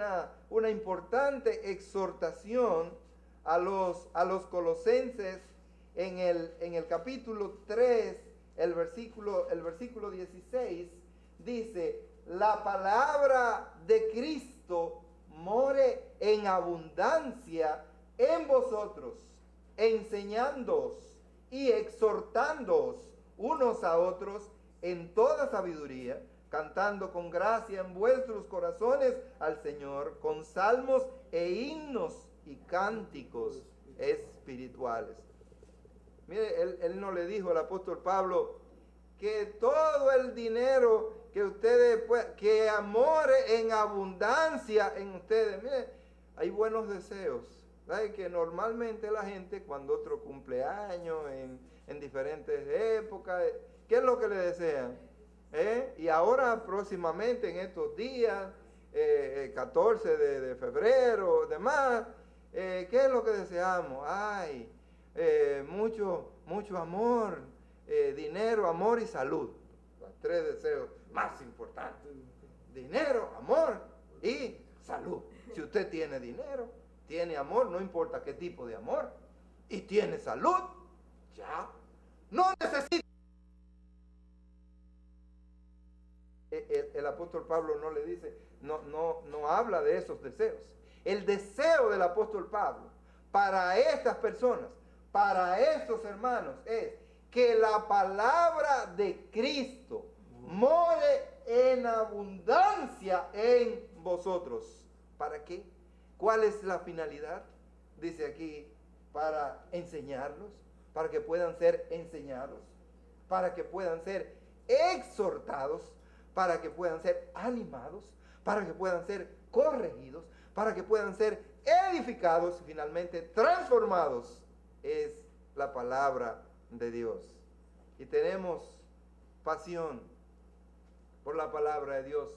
una importante exhortación a los colosenses en el capítulo 3, el versículo 16, dice: la palabra de Cristo more en abundancia en vosotros, enseñándoos y exhortándoos unos a otros en toda sabiduría, cantando con gracia en vuestros corazones al Señor, con salmos e himnos y cánticos espirituales. Mire, él no le dijo al apóstol Pablo que todo el dinero que ustedes, que amor en abundancia en ustedes. Mire, hay buenos deseos. ¿Sabe? Que normalmente la gente cuando otro cumpleaños en diferentes épocas, ¿qué es lo que le desean? Y ahora próximamente en estos días, 14 de febrero, demás, ¿qué es lo que deseamos? Ay, mucho amor, dinero, amor y salud. Los tres deseos más importantes. Dinero, amor y salud. Si usted tiene dinero, tiene amor, no importa qué tipo de amor, y tiene salud, ya no necesita. El apóstol Pablo no le dice, no habla de esos deseos. El deseo del apóstol Pablo para estas personas, para estos hermanos, es que la palabra de Cristo more en abundancia en vosotros. ¿Para qué? ¿Cuál es la finalidad? Dice aquí, para enseñarlos, para que puedan ser enseñados, para que puedan ser exhortados, para que puedan ser animados, para que puedan ser corregidos, para que puedan ser edificados y finalmente transformados. Es la palabra de Dios. Y tenemos pasión por la palabra de Dios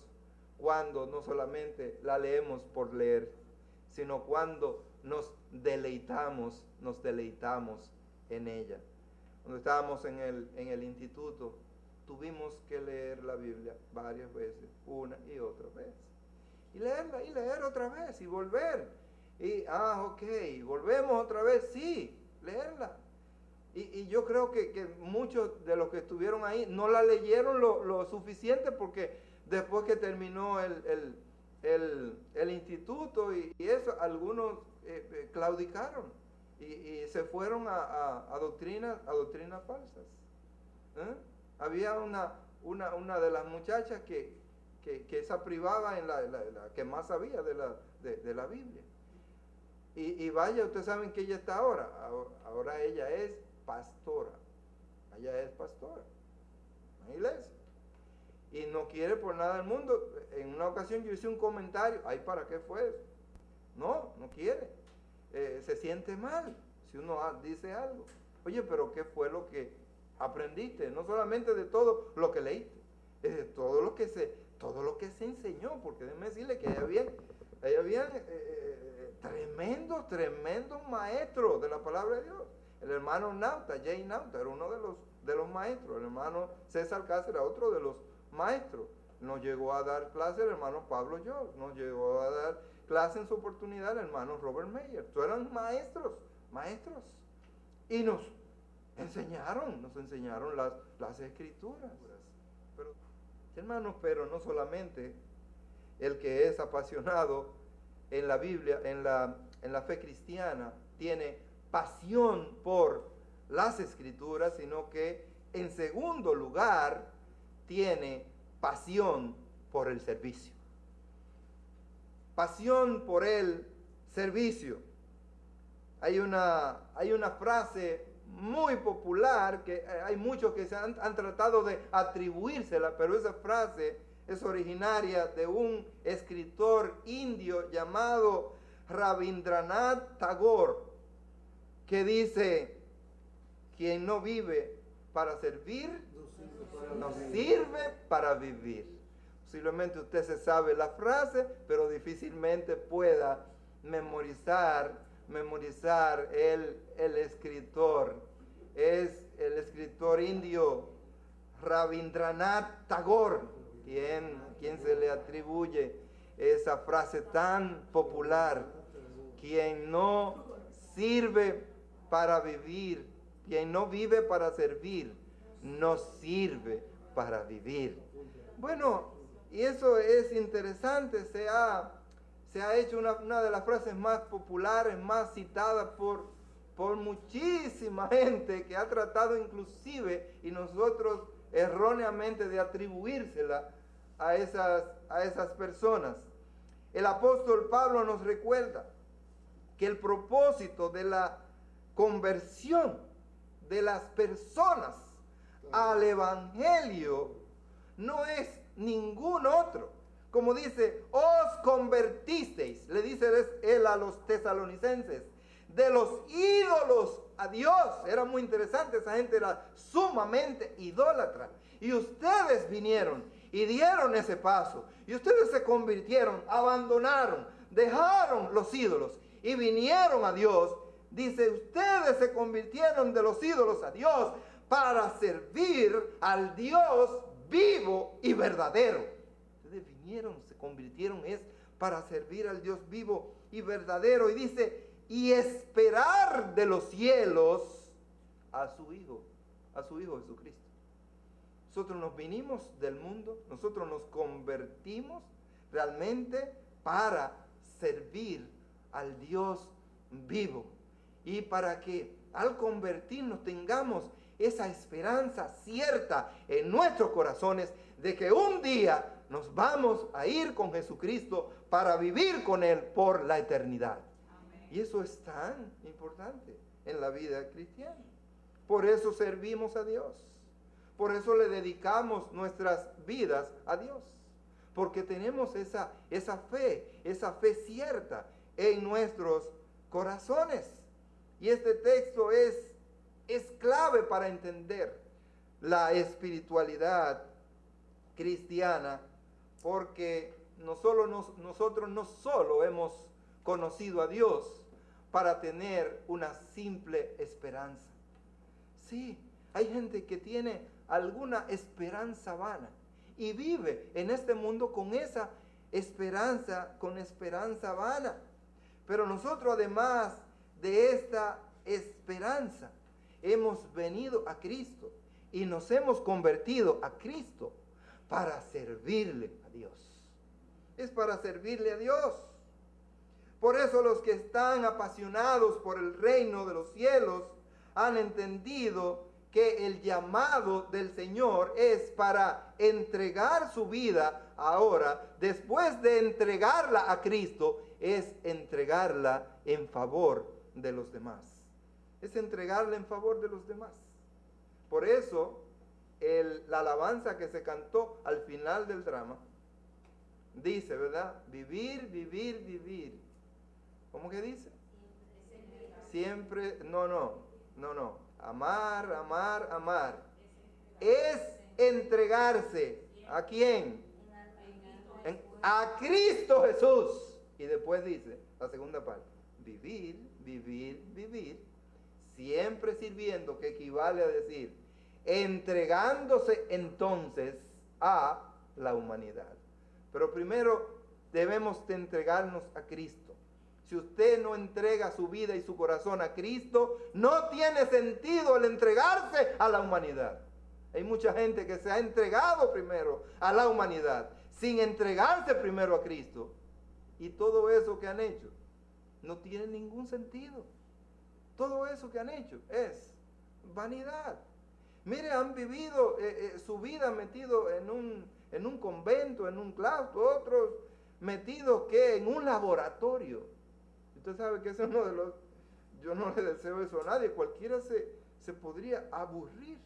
cuando no solamente la leemos por leer, sino cuando nos deleitamos en ella. Cuando estábamos en el instituto, tuvimos que leer la Biblia varias veces, una y otra vez. Y leerla, y leer otra vez, y volver. Y, ok, volvemos otra vez, sí, leerla. Y yo creo que muchos de los que estuvieron ahí no la leyeron lo suficiente, porque después que terminó el instituto y eso, algunos claudicaron y se fueron a doctrinas falsas. Había una de las muchachas que esa privaba en la que más sabía de la Biblia. Y vaya, ustedes saben que ella está ahora. Ahora ella es pastora. Ella es pastora en la iglesia. Y no quiere por nada del mundo. En una ocasión yo hice un comentario. Ay, ¿para qué fue eso? No quiere. Se siente mal si uno dice algo. Oye, pero ¿qué fue lo que aprendiste? No solamente de todo lo que leíste, es de todo lo que se enseñó. Porque déjeme decirle que ahí habían tremendos maestros de la palabra de Dios. El hermano Nauta, Jay Nauta, era uno de los maestros. El hermano César Cáceres era otro de los maestros. Nos llegó a dar clase el hermano Pablo Jones, nos llegó a dar clase en su oportunidad el hermano Robert Meyer. Todos eran maestros. Y nos enseñaron las escrituras. Pero, hermanos, pero no solamente el que es apasionado en la Biblia, en la fe cristiana, tiene pasión por las escrituras, sino que en segundo lugar tiene pasión por el servicio. Pasión por el servicio. Hay una frase muy popular que hay muchos que han tratado de atribuírsela, pero esa frase es originaria de un escritor indio llamado Rabindranath Tagore, que dice: quien no vive para servir, no sirve para vivir. Posiblemente usted se sabe la frase, pero difícilmente pueda memorizar el escritor. Es el escritor indio Rabindranath Tagore quien se le atribuye esa frase tan popular: quien no sirve para vivir, quien no vive para servir, no sirve para vivir. Bueno, y eso es interesante. Se ha hecho una de las frases más populares, más citadas por muchísima gente que ha tratado inclusive, y nosotros erróneamente, de atribuírsela a esas personas. El apóstol Pablo nos recuerda que el propósito de la conversión de las personas al evangelio no es ningún otro. Como dice, os convertisteis, le dice él a los tesalonicenses, de los ídolos a Dios. Era muy interesante, esa gente era sumamente idólatra. Y ustedes vinieron y dieron ese paso. Y ustedes se convirtieron, abandonaron, dejaron los ídolos y vinieron a Dios. Dice, ustedes se convirtieron de los ídolos a Dios para servir al Dios vivo y verdadero. Ustedes vinieron, se convirtieron, es para servir al Dios vivo y verdadero. Y dice, y esperar de los cielos a su Hijo Jesucristo. Nosotros nos vinimos del mundo, nosotros nos convertimos realmente para servir al Dios vivo. Y para que al convertirnos tengamos esa esperanza cierta en nuestros corazones de que un día nos vamos a ir con Jesucristo para vivir con Él por la eternidad. Amén. Y eso es tan importante en la vida cristiana. Por eso servimos a Dios. Por eso le dedicamos nuestras vidas a Dios. Porque tenemos esa fe cierta en nuestros corazones. Y este texto es clave para entender la espiritualidad cristiana, porque nosotros no solo hemos conocido a Dios para tener una simple esperanza. Sí, hay gente que tiene alguna esperanza vana y vive en este mundo con esa esperanza vana. Pero nosotros, además de esta esperanza, hemos venido a Cristo y nos hemos convertido a Cristo para servirle a Dios. Es para servirle a Dios. Por eso los que están apasionados por el reino de los cielos han entendido que el llamado del Señor es para entregar su vida ahora, después de entregarla a Cristo, es entregarla en favor de los demás. Es entregarla en favor de los demás. Por eso, la alabanza que se cantó al final del drama, dice, ¿verdad? Vivir, vivir, vivir. ¿Cómo que dice? Siempre, no. Amar, amar, amar. Es entregarse. ¿A quién? A Cristo Jesús. Y después dice, la segunda parte, vivir, vivir, vivir, siempre sirviendo, que equivale a decir, entregándose entonces a la humanidad. Pero primero debemos de entregarnos a Cristo. Si usted no entrega su vida y su corazón a Cristo, no tiene sentido el entregarse a la humanidad. Hay mucha gente que se ha entregado primero a la humanidad, sin entregarse primero a Cristo. Y todo eso que han hecho no tiene ningún sentido. Todo eso que han hecho es vanidad. Mire, han vivido su vida metido en un convento, en un claustro, otros metidos que en un laboratorio. Usted sabe que ese es uno de los, yo no le deseo eso a nadie, cualquiera se podría aburrir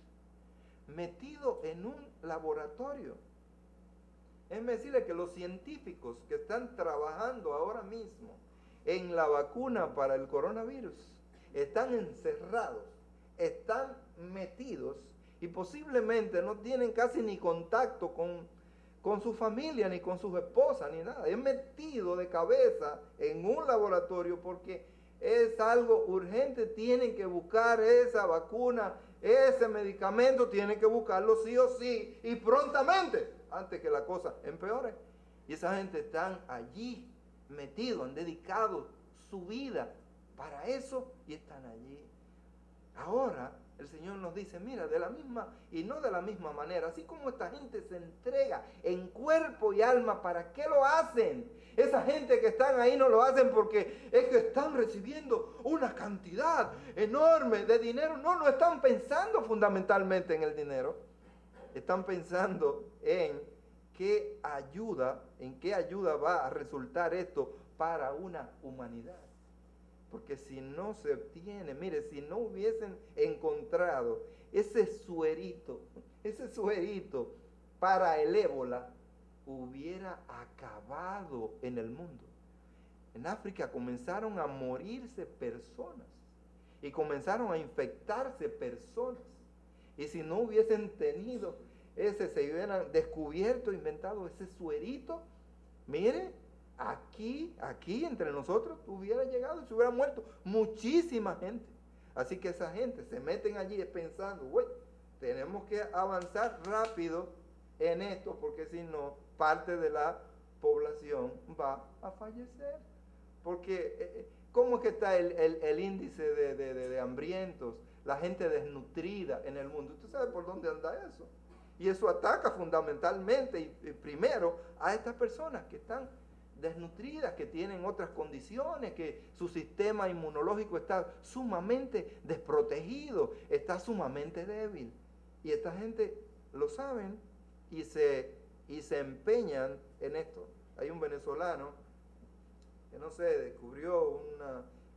metido en un laboratorio. Es decirle que los científicos que están trabajando ahora mismo en la vacuna para el coronavirus están encerrados, están metidos y posiblemente no tienen casi ni contacto con su familia, ni con sus esposas, ni nada. Es metido de cabeza en un laboratorio porque es algo urgente. Tienen que buscar esa vacuna, ese medicamento, tienen que buscarlo sí o sí y prontamente, antes que la cosa empeore. Y esa gente están allí metidos, han dedicado su vida para eso y están allí. Ahora el Señor nos dice, mira, de la misma y no de la misma manera, así como esta gente se entrega en cuerpo y alma, ¿para qué lo hacen? Esa gente que están ahí no lo hacen porque es que están recibiendo una cantidad enorme de dinero. No, no están pensando fundamentalmente en el dinero. Están pensando en qué ayuda va a resultar esto para una humanidad. Porque si no se obtiene, mire, si no hubiesen encontrado ese suerito para el ébola, hubiera acabado en el mundo. En África comenzaron a morirse personas y comenzaron a infectarse personas. Y si no hubiesen tenido se hubieran descubierto, inventado ese suerito, mire, aquí entre nosotros hubiera llegado y se hubiera muerto muchísima gente. Así que esa gente se meten allí pensando, güey, tenemos que avanzar rápido en esto porque si no, parte de la población va a fallecer. Porque, ¿cómo es que está el índice de hambrientos, la gente desnutrida en el mundo? ¿Usted sabe por dónde anda eso? Y eso ataca fundamentalmente y primero a estas personas que están desnutridas, que tienen otras condiciones, que su sistema inmunológico está sumamente desprotegido, está sumamente débil. Y esta gente lo saben y se empeñan en esto. Hay un venezolano que no sé,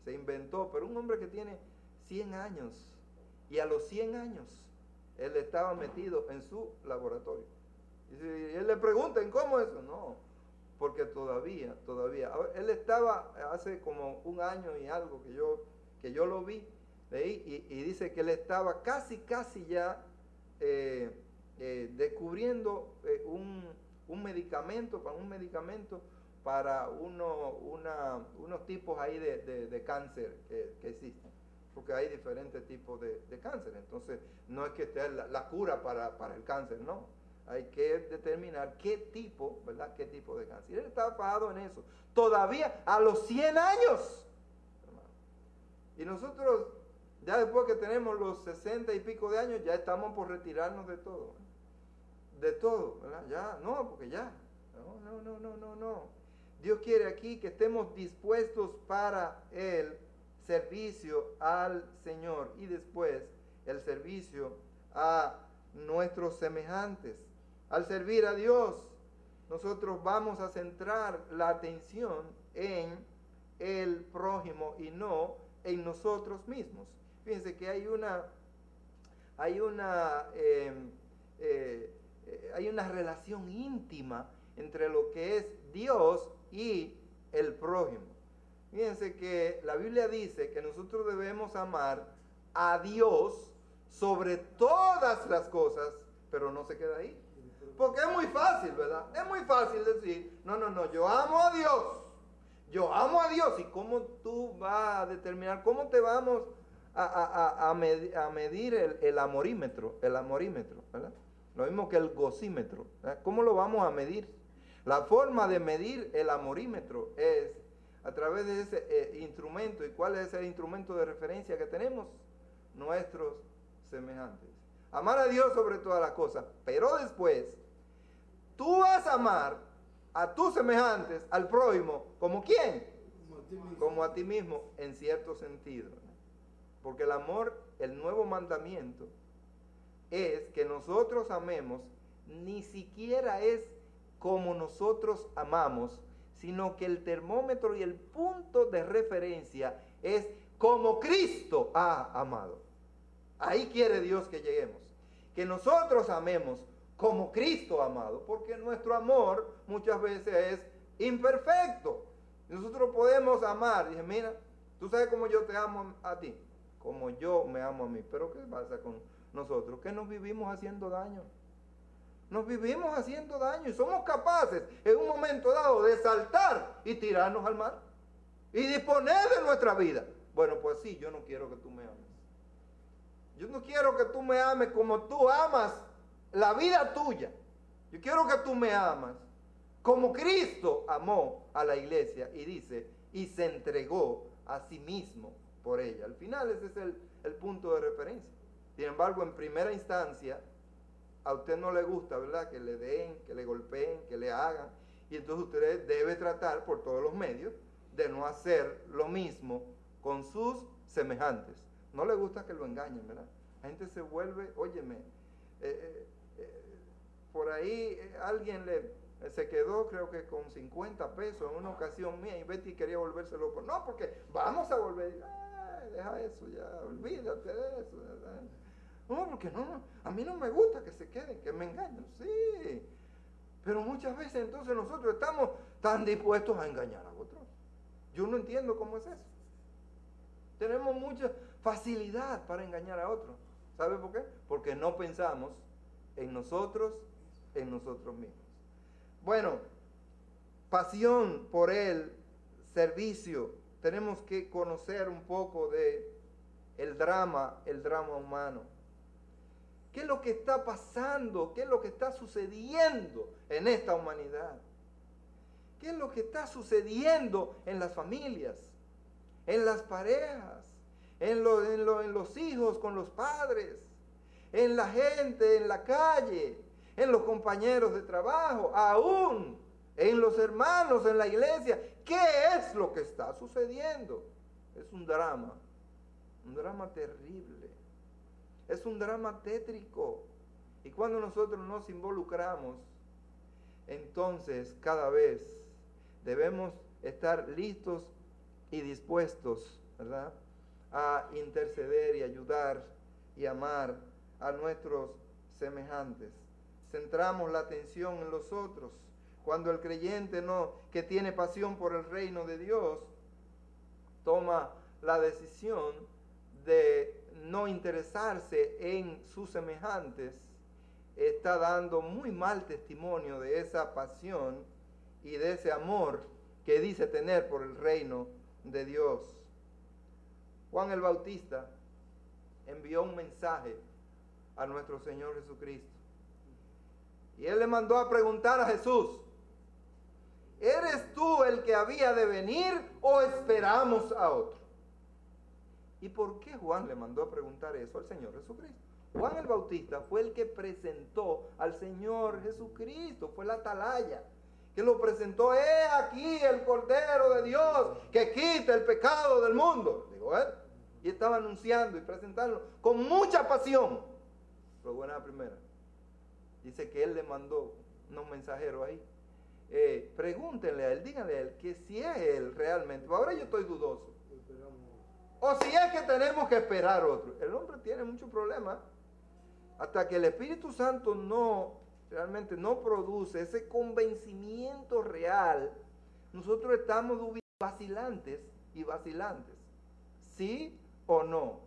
se inventó, pero un hombre que tiene 100 años y a los 100 años él estaba metido en su laboratorio. Y él le preguntan, ¿cómo eso? No, porque todavía. Él estaba hace como un año y algo que yo lo vi, leí, y dice que él estaba casi ya descubriendo un medicamento para unos tipos ahí de cáncer que existen. Porque hay diferentes tipos de cáncer. Entonces, no es que esté la cura para el cáncer, no. Hay que determinar qué tipo, ¿verdad? Qué tipo de cáncer. Y él estaba fajado en eso. Todavía a los 100 años. Y nosotros, ya después que tenemos los 60 y pico de años, ya estamos por retirarnos de todo. De todo, ¿verdad? Ya, no, porque ya. No. Dios quiere aquí que estemos dispuestos para el servicio al Señor y después el servicio a nuestros semejantes. Al servir a Dios, nosotros vamos a centrar la atención en el prójimo y no en nosotros mismos. Fíjense que hay una relación íntima entre lo que es Dios y el prójimo. Fíjense que la Biblia dice que nosotros debemos amar a Dios sobre todas las cosas, pero no se queda ahí. Porque es muy fácil, ¿verdad? Es muy fácil decir, no, yo amo a Dios. ¿Y cómo tú vas a determinar, cómo te vamos a medir el amorímetro, ¿verdad? Lo mismo que el gocímetro, ¿verdad? ¿Cómo lo vamos a medir? La forma de medir el amorímetro es a través de ese instrumento. ¿Y cuál es el instrumento de referencia que tenemos? Nuestros semejantes. Amar a Dios sobre todas las cosas, pero después tú vas a amar a tus semejantes, al prójimo, ¿como quién? Como a ti mismo, en cierto sentido. Porque el amor, el nuevo mandamiento, es que nosotros amemos, ni siquiera es como nosotros amamos, sino que el termómetro y el punto de referencia es como Cristo ha amado. Ahí quiere Dios que lleguemos, que nosotros amemos como Cristo ha amado, porque nuestro amor muchas veces es imperfecto. Nosotros podemos amar, dije, mira, tú sabes cómo yo te amo a ti, como yo me amo a mí, pero ¿qué pasa con nosotros? Que nos vivimos haciendo daño. Nos vivimos haciendo daño y somos capaces en un momento dado de saltar y tirarnos al mar y disponer de nuestra vida. Bueno, pues sí, yo no quiero que tú me ames. Yo no quiero que tú me ames como tú amas la vida tuya. Yo quiero que tú me amas como Cristo amó a la iglesia y dice, y se entregó a sí mismo por ella. Al final ese es el punto de referencia. Sin embargo, en primera instancia, a usted no le gusta, ¿verdad? Que le den, que le golpeen, que le hagan. Y entonces usted debe tratar por todos los medios de no hacer lo mismo con sus semejantes. No le gusta que lo engañen, ¿verdad? La gente se vuelve, óyeme, por ahí alguien se quedó, creo que con 50 pesos en una ocasión mía, y Betty quería volverse loco. No, porque vamos a volver. Deja eso ya, olvídate de eso. No, porque no, a mí no me gusta que se queden, que me engañen. Sí, pero muchas veces entonces nosotros estamos tan dispuestos a engañar a otros. Yo no entiendo cómo es eso. Tenemos mucha facilidad para engañar a otros. ¿Sabe por qué? Porque no pensamos en nosotros mismos. Bueno, pasión por el servicio. Tenemos que conocer un poco de el drama humano. ¿Qué es lo que está pasando? ¿Qué es lo que está sucediendo en esta humanidad? ¿Qué es lo que está sucediendo en las familias, en las parejas, en los hijos con los padres, en la gente, en la calle, en los compañeros de trabajo, aún en los hermanos, en la iglesia? ¿Qué es lo que está sucediendo? Es un drama terrible. Es un drama tétrico. Y cuando nosotros nos involucramos, entonces cada vez debemos estar listos y dispuestos, ¿verdad?, a interceder y ayudar y amar a nuestros semejantes. Centramos la atención en los otros. Cuando el creyente que tiene pasión por el reino de Dios toma la decisión de no interesarse en sus semejantes, está dando muy mal testimonio de esa pasión y de ese amor que dice tener por el reino de Dios. Juan el Bautista envió un mensaje a nuestro Señor Jesucristo. Y él le mandó a preguntar a Jesús: ¿eres tú el que había de venir o esperamos a otro? ¿Y por qué Juan le mandó a preguntar eso al Señor Jesucristo? Juan el Bautista fue el que presentó al Señor Jesucristo, fue la atalaya que lo presentó. ¡He aquí el Cordero de Dios que quita el pecado del mundo! Digo él. Y estaba anunciando y presentando con mucha pasión. Pero buena la primera. Dice que él le mandó unos mensajeros ahí. Pregúntenle a él, díganle a él que si es él realmente. Ahora yo estoy dudoso. O si es que tenemos que esperar otro. El hombre tiene muchos problemas. Hasta que el Espíritu Santo realmente no produce ese convencimiento real, nosotros estamos vacilantes y vacilantes. ¿Sí o no?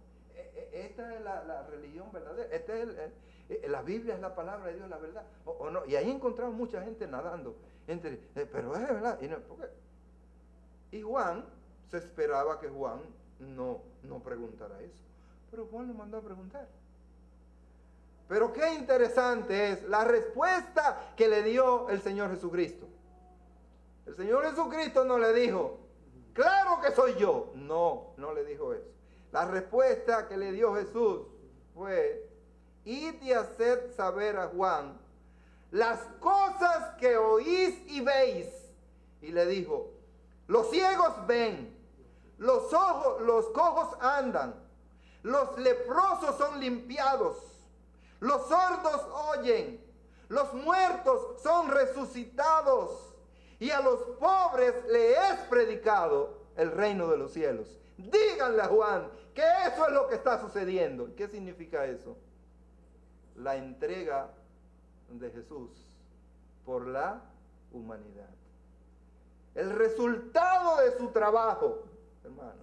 Esta es la religión verdadera. La Biblia es la palabra de Dios, la verdad. ¿O no? Y ahí encontramos mucha gente nadando. Pero es verdad. Y Juan, se esperaba que Juan no preguntara eso. Pero Juan lo mandó a preguntar. Pero qué interesante es la respuesta que le dio el Señor Jesucristo. El Señor Jesucristo no le dijo: claro que soy yo. No le dijo eso. La respuesta que le dio Jesús fue: id y haced saber a Juan las cosas que oís y veis. Y le dijo: los ciegos ven, los cojos andan, los leprosos son limpiados, los sordos oyen, los muertos son resucitados, y a los pobres le es predicado el reino de los cielos. Díganle a Juan que eso es lo que está sucediendo. ¿Qué significa eso? La entrega de Jesús por la humanidad. El resultado de su trabajo, hermano.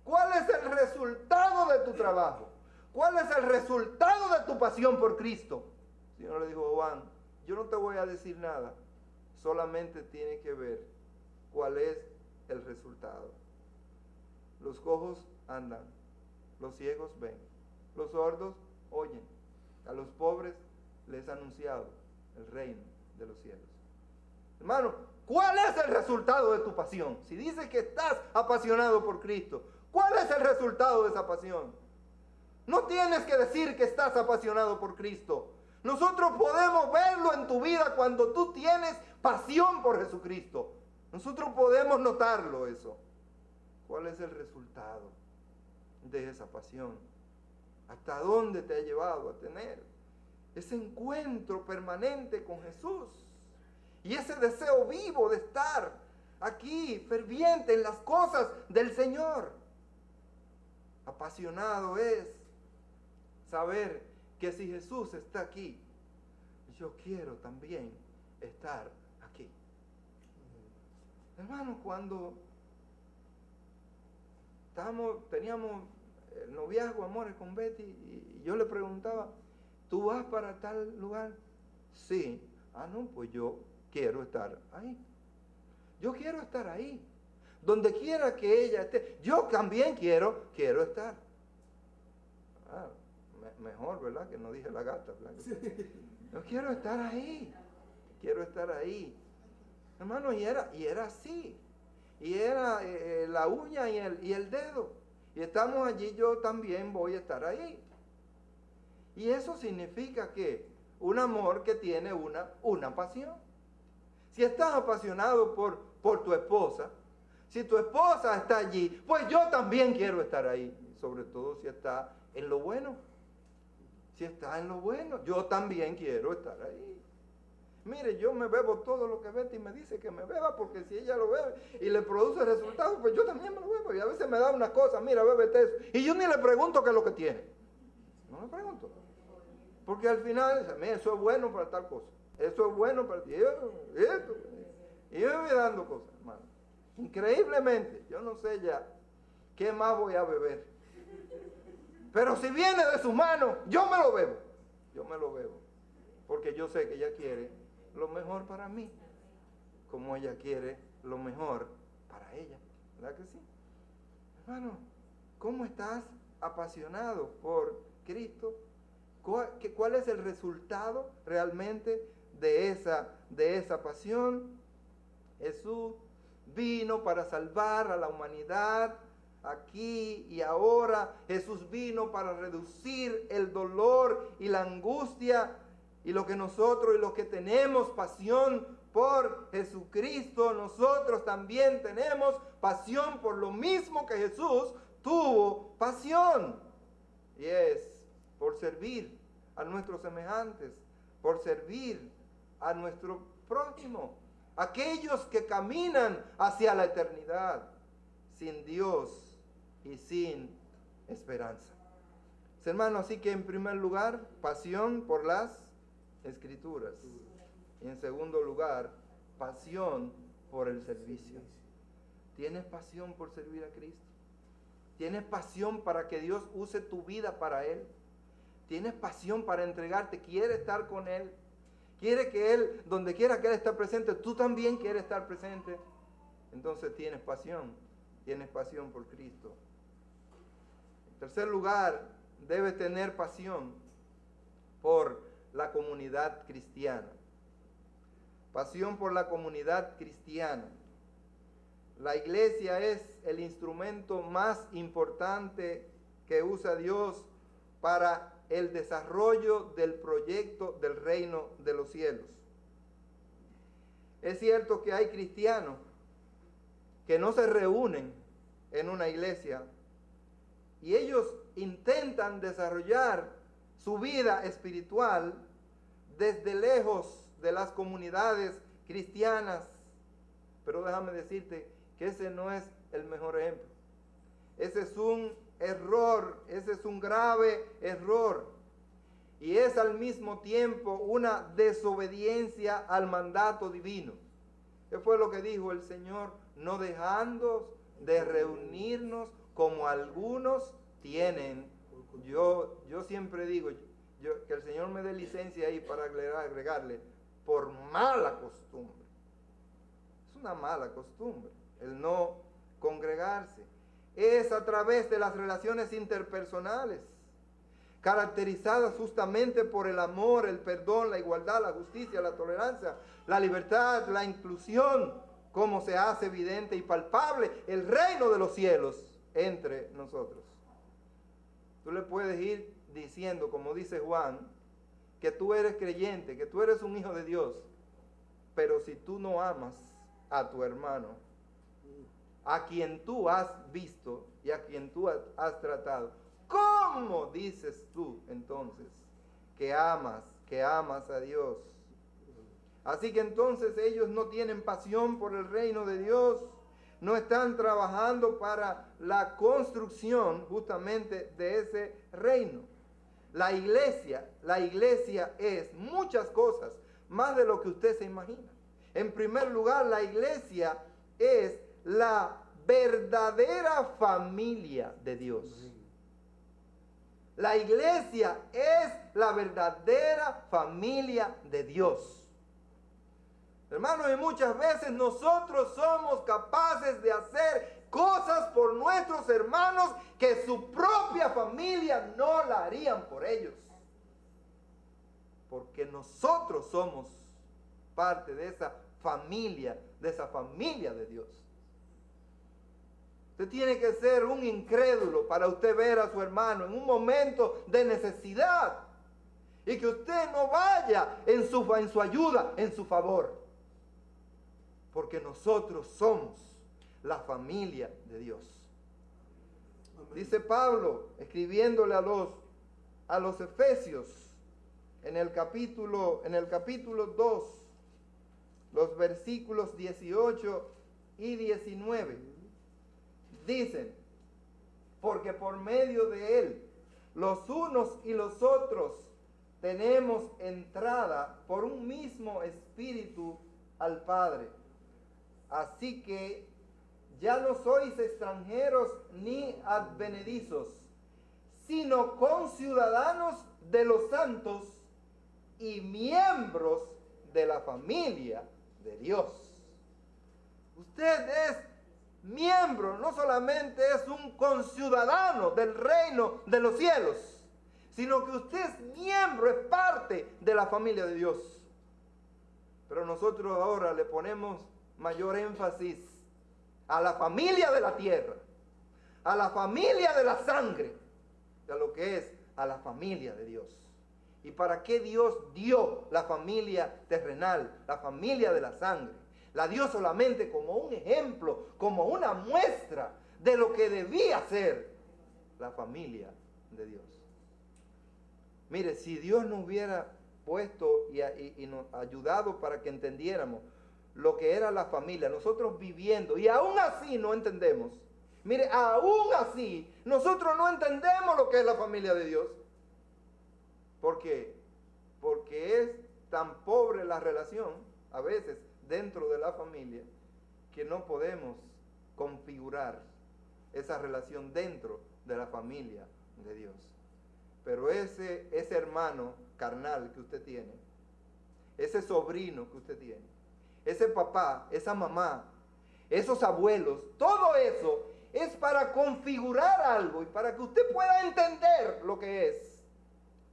¿Cuál es el resultado de tu trabajo? ¿Cuál es el resultado de tu pasión por Cristo? El Señor le dijo a Juan: yo no te voy a decir nada, solamente tienes que ver cuál es el resultado. Los cojos andan, los ciegos ven, los sordos oyen, a los pobres les ha anunciado el reino de los cielos. Hermano, ¿cuál es el resultado de tu pasión? Si dices que estás apasionado por Cristo, ¿cuál es el resultado de esa pasión? No tienes que decir que estás apasionado por Cristo. Nosotros podemos verlo en tu vida cuando tú tienes pasión por Jesucristo. Nosotros podemos notarlo eso. ¿Cuál es el resultado de esa pasión? ¿Hasta dónde te ha llevado a tener ese encuentro permanente con Jesús? Y ese deseo vivo de estar aquí, ferviente en las cosas del Señor. Apasionado es saber que si Jesús está aquí, yo quiero también estar aquí. Hermano, cuando teníamos el noviazgo, amores, con Betty, y yo le preguntaba, ¿tú vas para tal lugar? Sí. Ah, no, pues yo quiero estar ahí. Yo quiero estar ahí. Donde quiera que ella esté, yo también quiero estar. Ah, mejor, ¿verdad? Que no dije la gata. Yo quiero estar ahí. Quiero estar ahí. Hermano, y era así. Y era la uña y el dedo. Y estamos allí, yo también voy a estar ahí. Y eso significa que un amor que tiene una pasión. Si estás apasionado por tu esposa, si tu esposa está allí, pues yo también quiero estar ahí. Sobre todo si está en lo bueno. Si está en lo bueno, yo también quiero estar ahí. Mire, yo me bebo todo lo que Betty me dice que me beba, porque si ella lo bebe y le produce resultados, pues yo también me lo bebo. Y a veces me da una cosa, mira, bébete eso. Y yo ni le pregunto qué es lo que tiene. No le pregunto. Porque al final dice, mira, eso es bueno para tal cosa. Eso es bueno para ti. Y yo me voy dando cosas, hermano. Increíblemente, yo no sé ya qué más voy a beber. Pero si viene de sus manos, yo me lo bebo. Yo me lo bebo. Porque yo sé que ella quiere lo mejor para mí, como ella quiere lo mejor para ella. ¿Verdad que sí? Hermano, ¿cómo estás apasionado por Cristo? ¿Cuál es el resultado realmente de esa pasión? Jesús vino para salvar a la humanidad aquí y ahora. Jesús vino para reducir el dolor y la angustia. Y lo que nosotros y los que tenemos pasión por Jesucristo, nosotros también tenemos pasión por lo mismo que Jesús tuvo pasión. Y es por servir a nuestros semejantes, por servir a nuestro prójimo, aquellos que caminan hacia la eternidad sin Dios y sin esperanza. Hermano, así que en primer lugar, pasión por las Escrituras. Y en segundo lugar, pasión por el servicio. ¿Tienes pasión por servir a Cristo? ¿Tienes pasión para que Dios use tu vida para Él? ¿Tienes pasión para entregarte? ¿Quieres estar con Él? ¿Quiere que Él, donde quiera que Él esté presente, tú también quieres estar presente? Entonces tienes pasión por Cristo. En tercer lugar, debes tener pasión por la comunidad cristiana. Pasión por la comunidad cristiana. La iglesia es el instrumento más importante que usa Dios para el desarrollo del proyecto del reino de los cielos. Es cierto que hay cristianos que no se reúnen en una iglesia y ellos intentan desarrollar su vida espiritual desde lejos de las comunidades cristianas. Pero déjame decirte que ese no es el mejor ejemplo. Ese es un error, ese es un grave error. Y es al mismo tiempo una desobediencia al mandato divino. ¿Qué fue lo que dijo el Señor? No dejando de reunirnos como algunos tienen. Yo siempre digo que el Señor me dé licencia ahí para agregarle, por mala costumbre. Es una mala costumbre el no congregarse. Es a través de las relaciones interpersonales, caracterizadas justamente por el amor, el perdón, la igualdad, la justicia, la tolerancia, la libertad, la inclusión, como se hace evidente y palpable el reino de los cielos entre nosotros. Tú le puedes ir diciendo, como dice Juan, que tú eres creyente, que tú eres un hijo de Dios, pero si tú no amas a tu hermano, a quien tú has visto y a quien tú has tratado, ¿cómo dices tú entonces que amas a Dios? Así que entonces ellos no tienen pasión por el reino de Dios, no están trabajando para la construcción justamente de ese reino. La iglesia es muchas cosas, más de lo que usted se imagina. En primer lugar, la iglesia es la verdadera familia de Dios. La iglesia es la verdadera familia de Dios. Hermanos, y muchas veces nosotros somos capaces de hacer cosas por nuestros hermanos que su propia familia no la harían por ellos. Porque nosotros somos parte de esa familia de Dios. Usted tiene que ser un incrédulo para usted ver a su hermano en un momento de necesidad y que usted no vaya en su ayuda, en su favor. Porque nosotros somos la familia de Dios. Amén. Dice Pablo, escribiéndole a los Efesios, en el capítulo 2, los versículos 18 y 19, dicen, porque por medio de él, los unos y los otros, tenemos entrada por un mismo espíritu al Padre. Así que ya no sois extranjeros ni advenedizos, sino conciudadanos de los santos y miembros de la familia de Dios. Usted es miembro, no solamente es un conciudadano del reino de los cielos, sino que usted es miembro, es parte de la familia de Dios. Pero nosotros ahora le ponemos mayor énfasis a la familia de la tierra, a la familia de la sangre, de lo que es a la familia de Dios. ¿Y para qué Dios dio la familia terrenal, la familia de la sangre? La dio solamente como un ejemplo, como una muestra de lo que debía ser la familia de Dios. Mire, si Dios nos hubiera puesto y nos ayudado para que entendiéramos lo que era la familia, nosotros viviendo, y aún así no entendemos. Mire, aún así, nosotros no entendemos lo que es la familia de Dios. ¿Por qué? Porque es tan pobre la relación, a veces, dentro de la familia, que no podemos configurar esa relación dentro de la familia de Dios. Pero ese hermano carnal que usted tiene, ese sobrino que usted tiene, ese papá, esa mamá, esos abuelos, todo eso es para configurar algo y para que usted pueda entender lo que es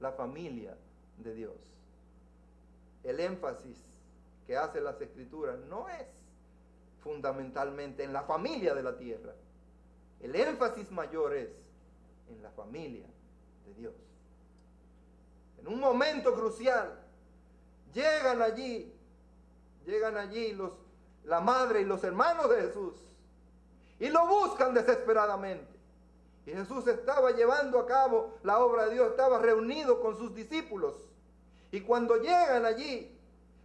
la familia de Dios. El énfasis que hace las Escrituras no es fundamentalmente en la familia de la tierra. El énfasis mayor es en la familia de Dios. En un momento crucial, llegan allí la madre y los hermanos de Jesús y lo buscan desesperadamente. Y Jesús estaba llevando a cabo la obra de Dios, estaba reunido con sus discípulos. Y cuando llegan allí,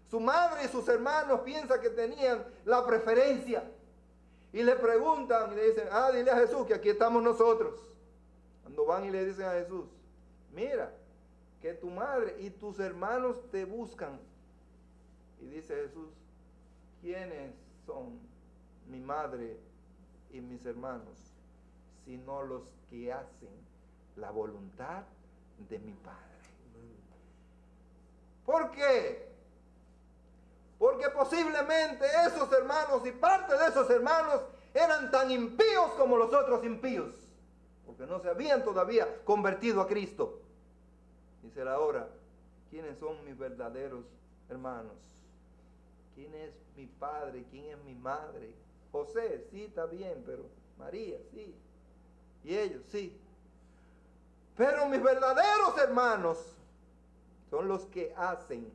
su madre y sus hermanos piensan que tenían la preferencia. Y le preguntan y le dicen, dile a Jesús que aquí estamos nosotros. Cuando van y le dicen a Jesús, mira, que tu madre y tus hermanos te buscan. Y dice Jesús, ¿quiénes son mi madre y mis hermanos? Sino los que hacen la voluntad de mi Padre. ¿Por qué? Porque posiblemente esos hermanos y parte de esos hermanos eran tan impíos como los otros impíos, porque no se habían todavía convertido a Cristo. Dice ahora, ¿quiénes son mis verdaderos hermanos? ¿Quién es mi padre? ¿Quién es mi madre? José, sí, está bien, pero María, sí. Y ellos, sí. Pero mis verdaderos hermanos son los que hacen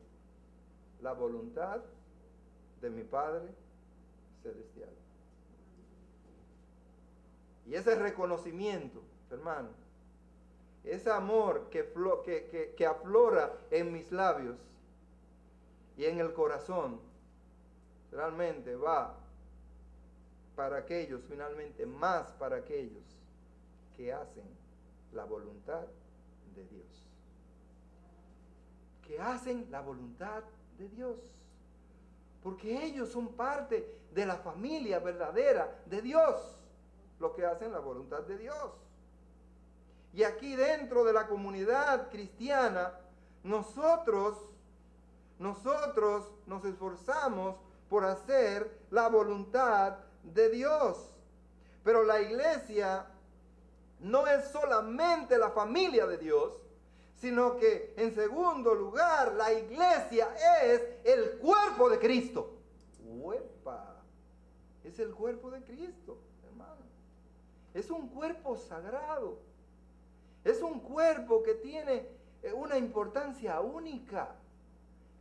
la voluntad de mi Padre Celestial. Y ese reconocimiento, hermano, ese amor que aflora en mis labios y en el corazón, realmente va para aquellos, finalmente más para aquellos que hacen la voluntad de Dios. Que hacen la voluntad de Dios. Porque ellos son parte de la familia verdadera de Dios. Los que hacen la voluntad de Dios. Y aquí dentro de la comunidad cristiana, nosotros nos esforzamos por hacer la voluntad de Dios. Pero la iglesia no es solamente la familia de Dios, sino que en segundo lugar, la iglesia es el cuerpo de Cristo. ¡Uepa! Es el cuerpo de Cristo, hermano. Es un cuerpo sagrado. Es un cuerpo que tiene una importancia única.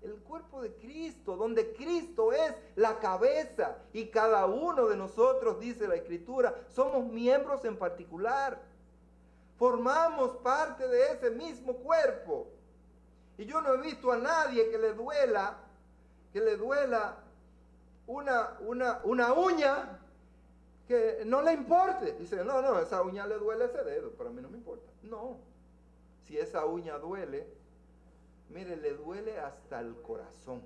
El cuerpo de Cristo, donde Cristo es la cabeza y cada uno de nosotros, dice la Escritura, somos miembros en particular. Formamos parte de ese mismo cuerpo. Y yo no he visto a nadie que le duela una uña que no le importe. Dice, no, esa uña le duele ese dedo, pero a mí no me importa. No, si esa uña duele, mire, le duele hasta el corazón.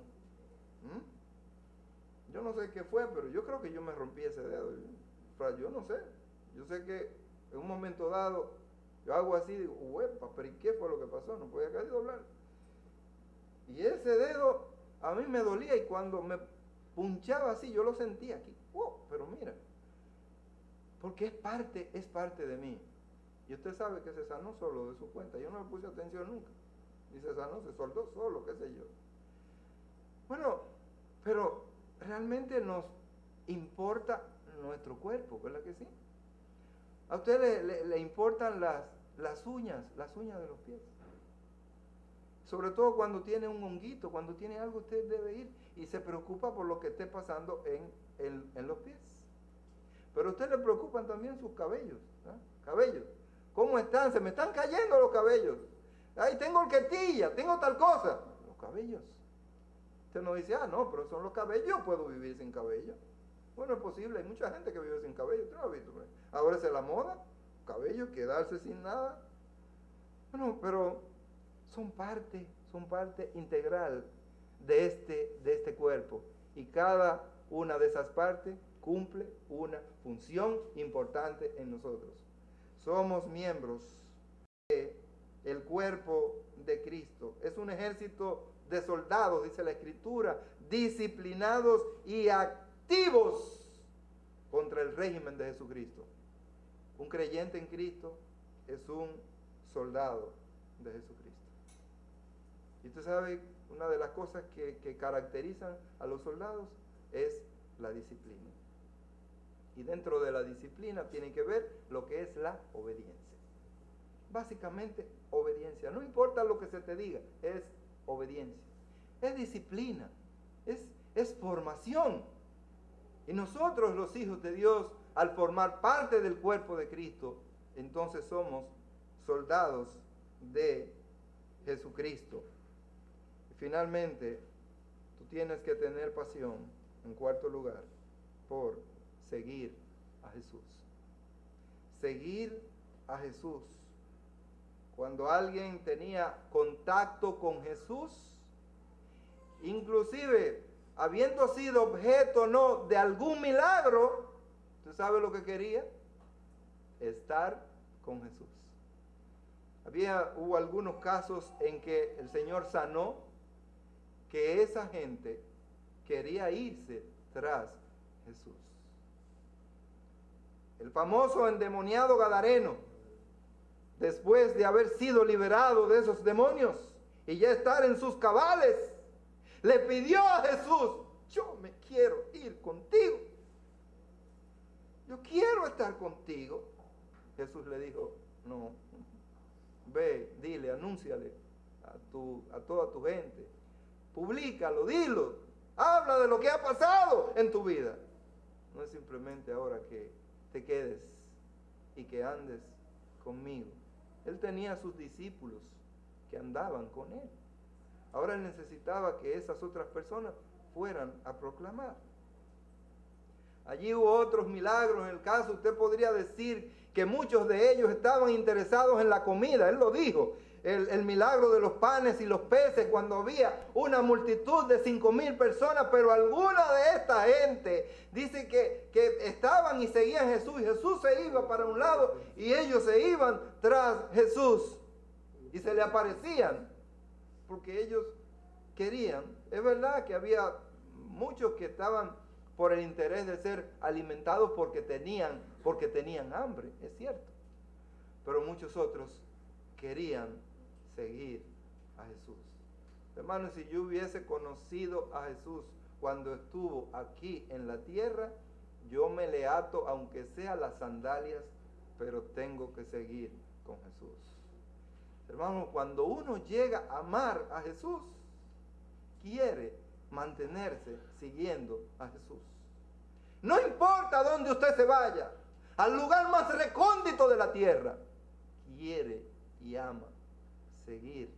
Yo no sé qué fue, pero yo creo que yo me rompí ese dedo. Yo no sé. Yo sé que en un momento dado, yo hago así, digo, uepa, pero ¿y qué fue lo que pasó? No podía casi doblar. Y ese dedo a mí me dolía y cuando me punchaba así, yo lo sentía aquí. Pero mira, porque es parte de mí. Y usted sabe que se sanó solo de su cuenta. Yo no le puse atención nunca. Y se sanó, se soldó solo, qué sé yo. Bueno, pero realmente nos importa nuestro cuerpo, ¿verdad que sí? A usted le importan las uñas de los pies. Sobre todo cuando tiene un honguito, cuando tiene algo, usted debe ir y se preocupa por lo que esté pasando en los pies. Pero a usted le preocupan también sus cabellos, ¿eh? Cabellos. ¿Cómo están? Se me están cayendo los cabellos. Ay, tengo horquetilla, tengo tal cosa. Los cabellos. Usted no dice, no, pero son los cabellos, yo puedo vivir sin cabello. Bueno, es posible, hay mucha gente que vive sin cabello, usted lo ha visto. Ahora es la moda, cabello, quedarse sin nada. Bueno, pero son parte integral de este cuerpo. Y cada una de esas partes cumple una función importante en nosotros. Somos miembros del cuerpo de Cristo. Es un ejército de soldados, dice la Escritura, disciplinados y activos contra el régimen de Jesucristo. Un creyente en Cristo es un soldado de Jesucristo. Y usted sabe, una de las cosas que caracterizan a los soldados es la disciplina. Y dentro de la disciplina tiene que ver lo que es la obediencia. Básicamente, obediencia. No importa lo que se te diga, es obediencia. Es disciplina, es formación. Y nosotros, los hijos de Dios, al formar parte del cuerpo de Cristo, entonces somos soldados de Jesucristo. Y finalmente, tú tienes que tener pasión, en cuarto lugar, por seguir a Jesús. Seguir a Jesús. Cuando alguien tenía contacto con Jesús, inclusive habiendo sido objeto no de algún milagro, ¿usted sabe lo que quería? Estar con Jesús. Hubo algunos casos en que el Señor sanó, que esa gente quería irse tras Jesús. El famoso endemoniado gadareno, después de haber sido liberado de esos demonios y ya estar en sus cabales, le pidió a Jesús, yo me quiero ir contigo. Yo quiero estar contigo. Jesús le dijo, no, ve, dile, anúnciale a toda tu gente. Publícalo, dilo. Habla de lo que ha pasado en tu vida. No es simplemente ahora que te quedes y que andes conmigo. Él tenía a sus discípulos que andaban con él. Ahora él necesitaba que esas otras personas fueran a proclamar. Allí hubo otros milagros. En el caso, usted podría decir que muchos de ellos estaban interesados en la comida. Él lo dijo. El milagro de los panes y los peces, cuando había una multitud de 5,000 personas, pero alguna de esta gente dice que estaban y seguían a Jesús. Y Jesús se iba para un lado y ellos se iban tras Jesús. Y se le aparecían porque ellos querían. Es verdad que había muchos que estaban por el interés de ser alimentados porque tenían hambre, es cierto. Pero muchos otros querían seguir a Jesús. Hermanos, si yo hubiese conocido a Jesús cuando estuvo aquí en la tierra, yo me le ato, aunque sea las sandalias, pero tengo que seguir con Jesús. Hermanos, cuando uno llega a amar a Jesús, quiere mantenerse siguiendo a Jesús. No importa dónde usted se vaya, al lugar más recóndito de la tierra, quiere y ama seguir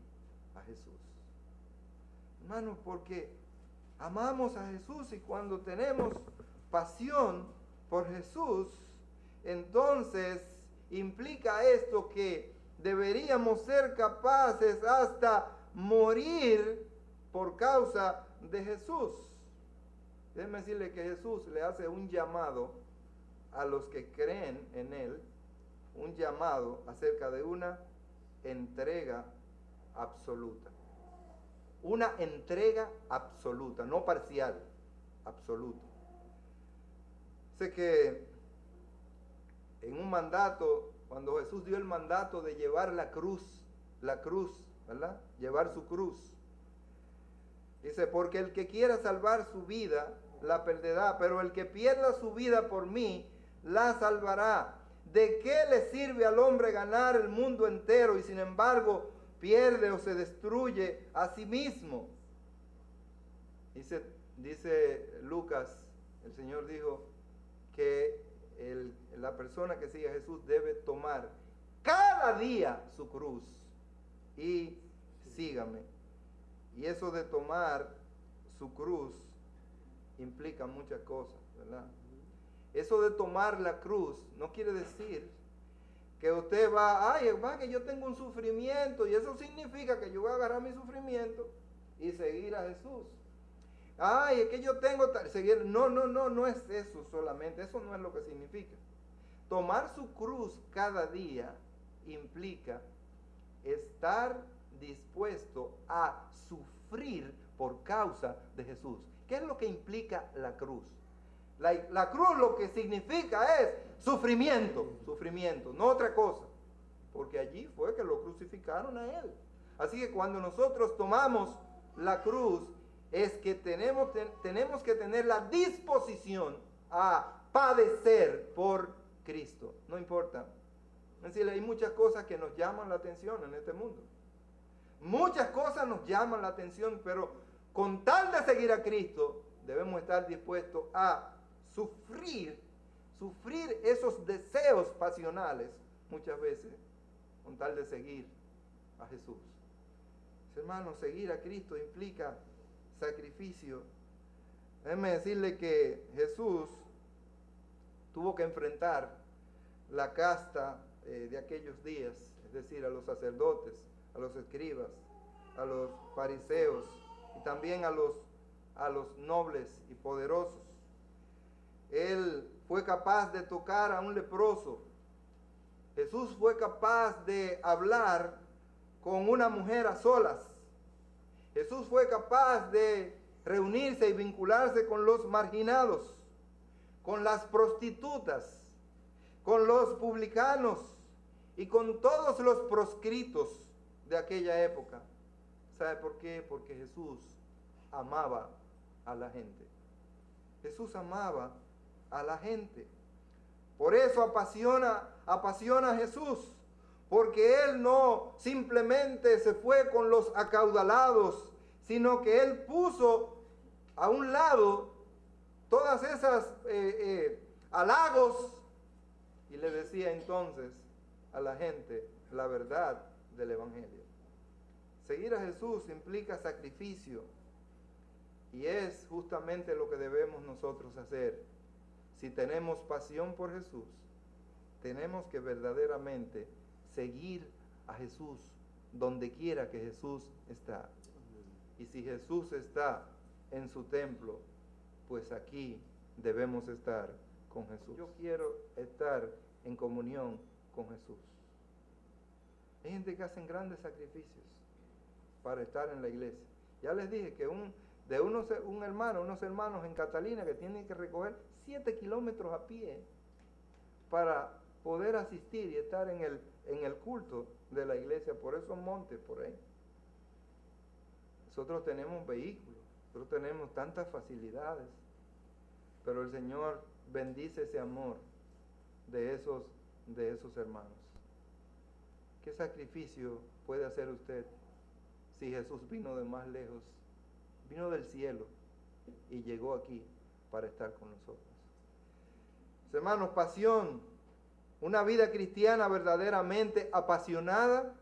a Jesús. Hermanos, porque amamos a Jesús, y cuando tenemos pasión por Jesús, entonces implica esto que deberíamos ser capaces hasta morir por causa de Jesús. Déjeme decirle que Jesús le hace un llamado a los que creen en Él, un llamado acerca de una entrega absoluta. Una entrega absoluta, no parcial, absoluta. Sé que en un mandato, cuando Jesús dio el mandato de llevar la cruz, ¿verdad? Llevar su cruz. Dice, porque el que quiera salvar su vida, la perderá, pero el que pierda su vida por mí, la salvará. ¿De qué le sirve al hombre ganar el mundo entero y sin embargo pierde o se destruye a sí mismo? Dice Lucas, el Señor dijo que la persona que sigue a Jesús debe tomar cada día su cruz y sígame. Y eso de tomar su cruz implica muchas cosas, ¿verdad? Eso de tomar la cruz no quiere decir que usted va que yo tengo un sufrimiento y eso significa que yo voy a agarrar mi sufrimiento y seguir a Jesús. Es que yo tengo seguir. No es eso solamente, eso no es lo que significa. Tomar su cruz cada día implica estar dispuesto a sufrir por causa de Jesús. ¿Qué es lo que implica la cruz? La cruz lo que significa es sufrimiento, no otra cosa, porque allí fue que lo crucificaron a Él. Así que cuando nosotros tomamos la cruz, es que tenemos que tener la disposición a padecer por Cristo, no importa. Es decir, hay muchas cosas que nos llaman la atención en este mundo. Muchas cosas nos llaman la atención, pero con tal de seguir a Cristo, debemos estar dispuestos a sufrir esos deseos pasionales, muchas veces, con tal de seguir a Jesús. Hermanos, seguir a Cristo implica sacrificio. Déjenme decirle que Jesús tuvo que enfrentar la casta de aquellos días, es decir, a los sacerdotes, a los escribas, a los fariseos y también a los nobles y poderosos. Él fue capaz de tocar a un leproso. Jesús fue capaz de hablar con una mujer a solas. Jesús fue capaz de reunirse y vincularse con los marginados, con las prostitutas, con los publicanos y con todos los proscritos de aquella época. ¿Sabe por qué? Porque Jesús amaba a la gente. Jesús amaba a la gente. Por eso apasiona a Jesús, porque Él no simplemente se fue con los acaudalados, sino que Él puso a un lado todas esas halagos y le decía entonces a la gente la verdad del Evangelio. Seguir a Jesús implica sacrificio y es justamente lo que debemos nosotros hacer. Si tenemos pasión por Jesús, tenemos que verdaderamente seguir a Jesús donde quiera que Jesús está. Y si Jesús está en su templo, pues aquí debemos estar con Jesús. Yo quiero estar en comunión con Jesús. Hay gente que hacen grandes sacrificios para estar en la iglesia. Ya les dije que unos hermanos en Catalina que tienen que recorrer 7 kilómetros a pie para poder asistir y estar en el culto de la iglesia por esos montes por ahí. Nosotros tenemos vehículos, nosotros tenemos tantas facilidades, pero el Señor bendice ese amor de esos hermanos. ¿Qué sacrificio puede hacer usted si Jesús vino de más lejos, vino del cielo y llegó aquí para estar con nosotros? Hermanos, pasión. Una vida cristiana verdaderamente apasionada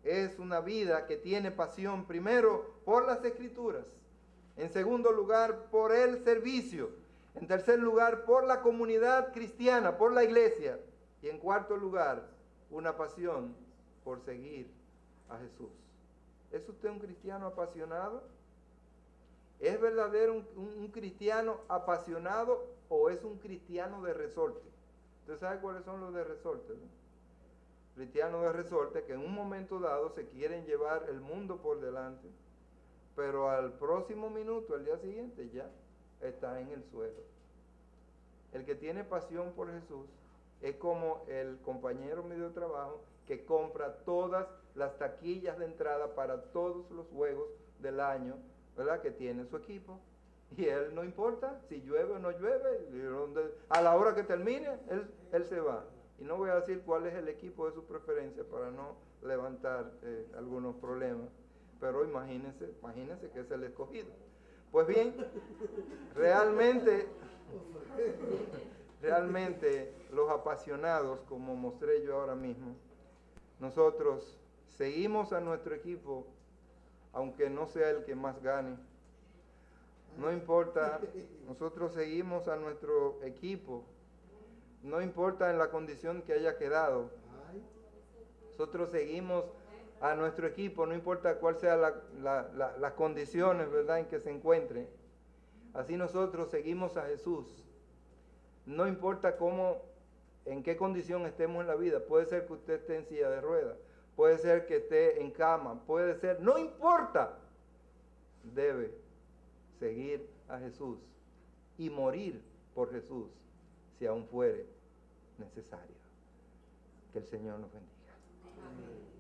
es una vida que tiene pasión primero por las Escrituras, en segundo lugar por el servicio, en tercer lugar por la comunidad cristiana, por la iglesia, y en cuarto lugar una pasión por seguir a Jesús. ¿Es usted un cristiano apasionado? ¿Es verdadero un cristiano apasionado o es un cristiano de resorte? ¿Usted sabe cuáles son los de resorte, no? Cristianos de resorte que en un momento dado se quieren llevar el mundo por delante, pero al próximo minuto, al día siguiente, ya está en el suelo. El que tiene pasión por Jesús es como el compañero mío de trabajo que compra todas las taquillas de entrada para todos los juegos del año, ¿verdad?, que tiene su equipo. Y él no importa si llueve o no llueve, a la hora que termine, él se va. Y no voy a decir cuál es el equipo de su preferencia para no levantar algunos problemas. Pero imagínense que es el escogido. Pues bien, realmente los apasionados, como mostré yo ahora mismo, nosotros seguimos a nuestro equipo, aunque no sea el que más gane. No importa, nosotros seguimos a nuestro equipo, no importa en la condición que haya quedado. Nosotros seguimos a nuestro equipo, no importa cuál sea las condiciones, ¿verdad?, en que se encuentre. Así nosotros seguimos a Jesús. No importa en qué condición estemos en la vida. Puede ser que usted esté en silla de ruedas, puede ser que esté en cama, puede ser, no importa. Debe seguir a Jesús y morir por Jesús si aún fuere necesario. Que el Señor nos bendiga. Amén.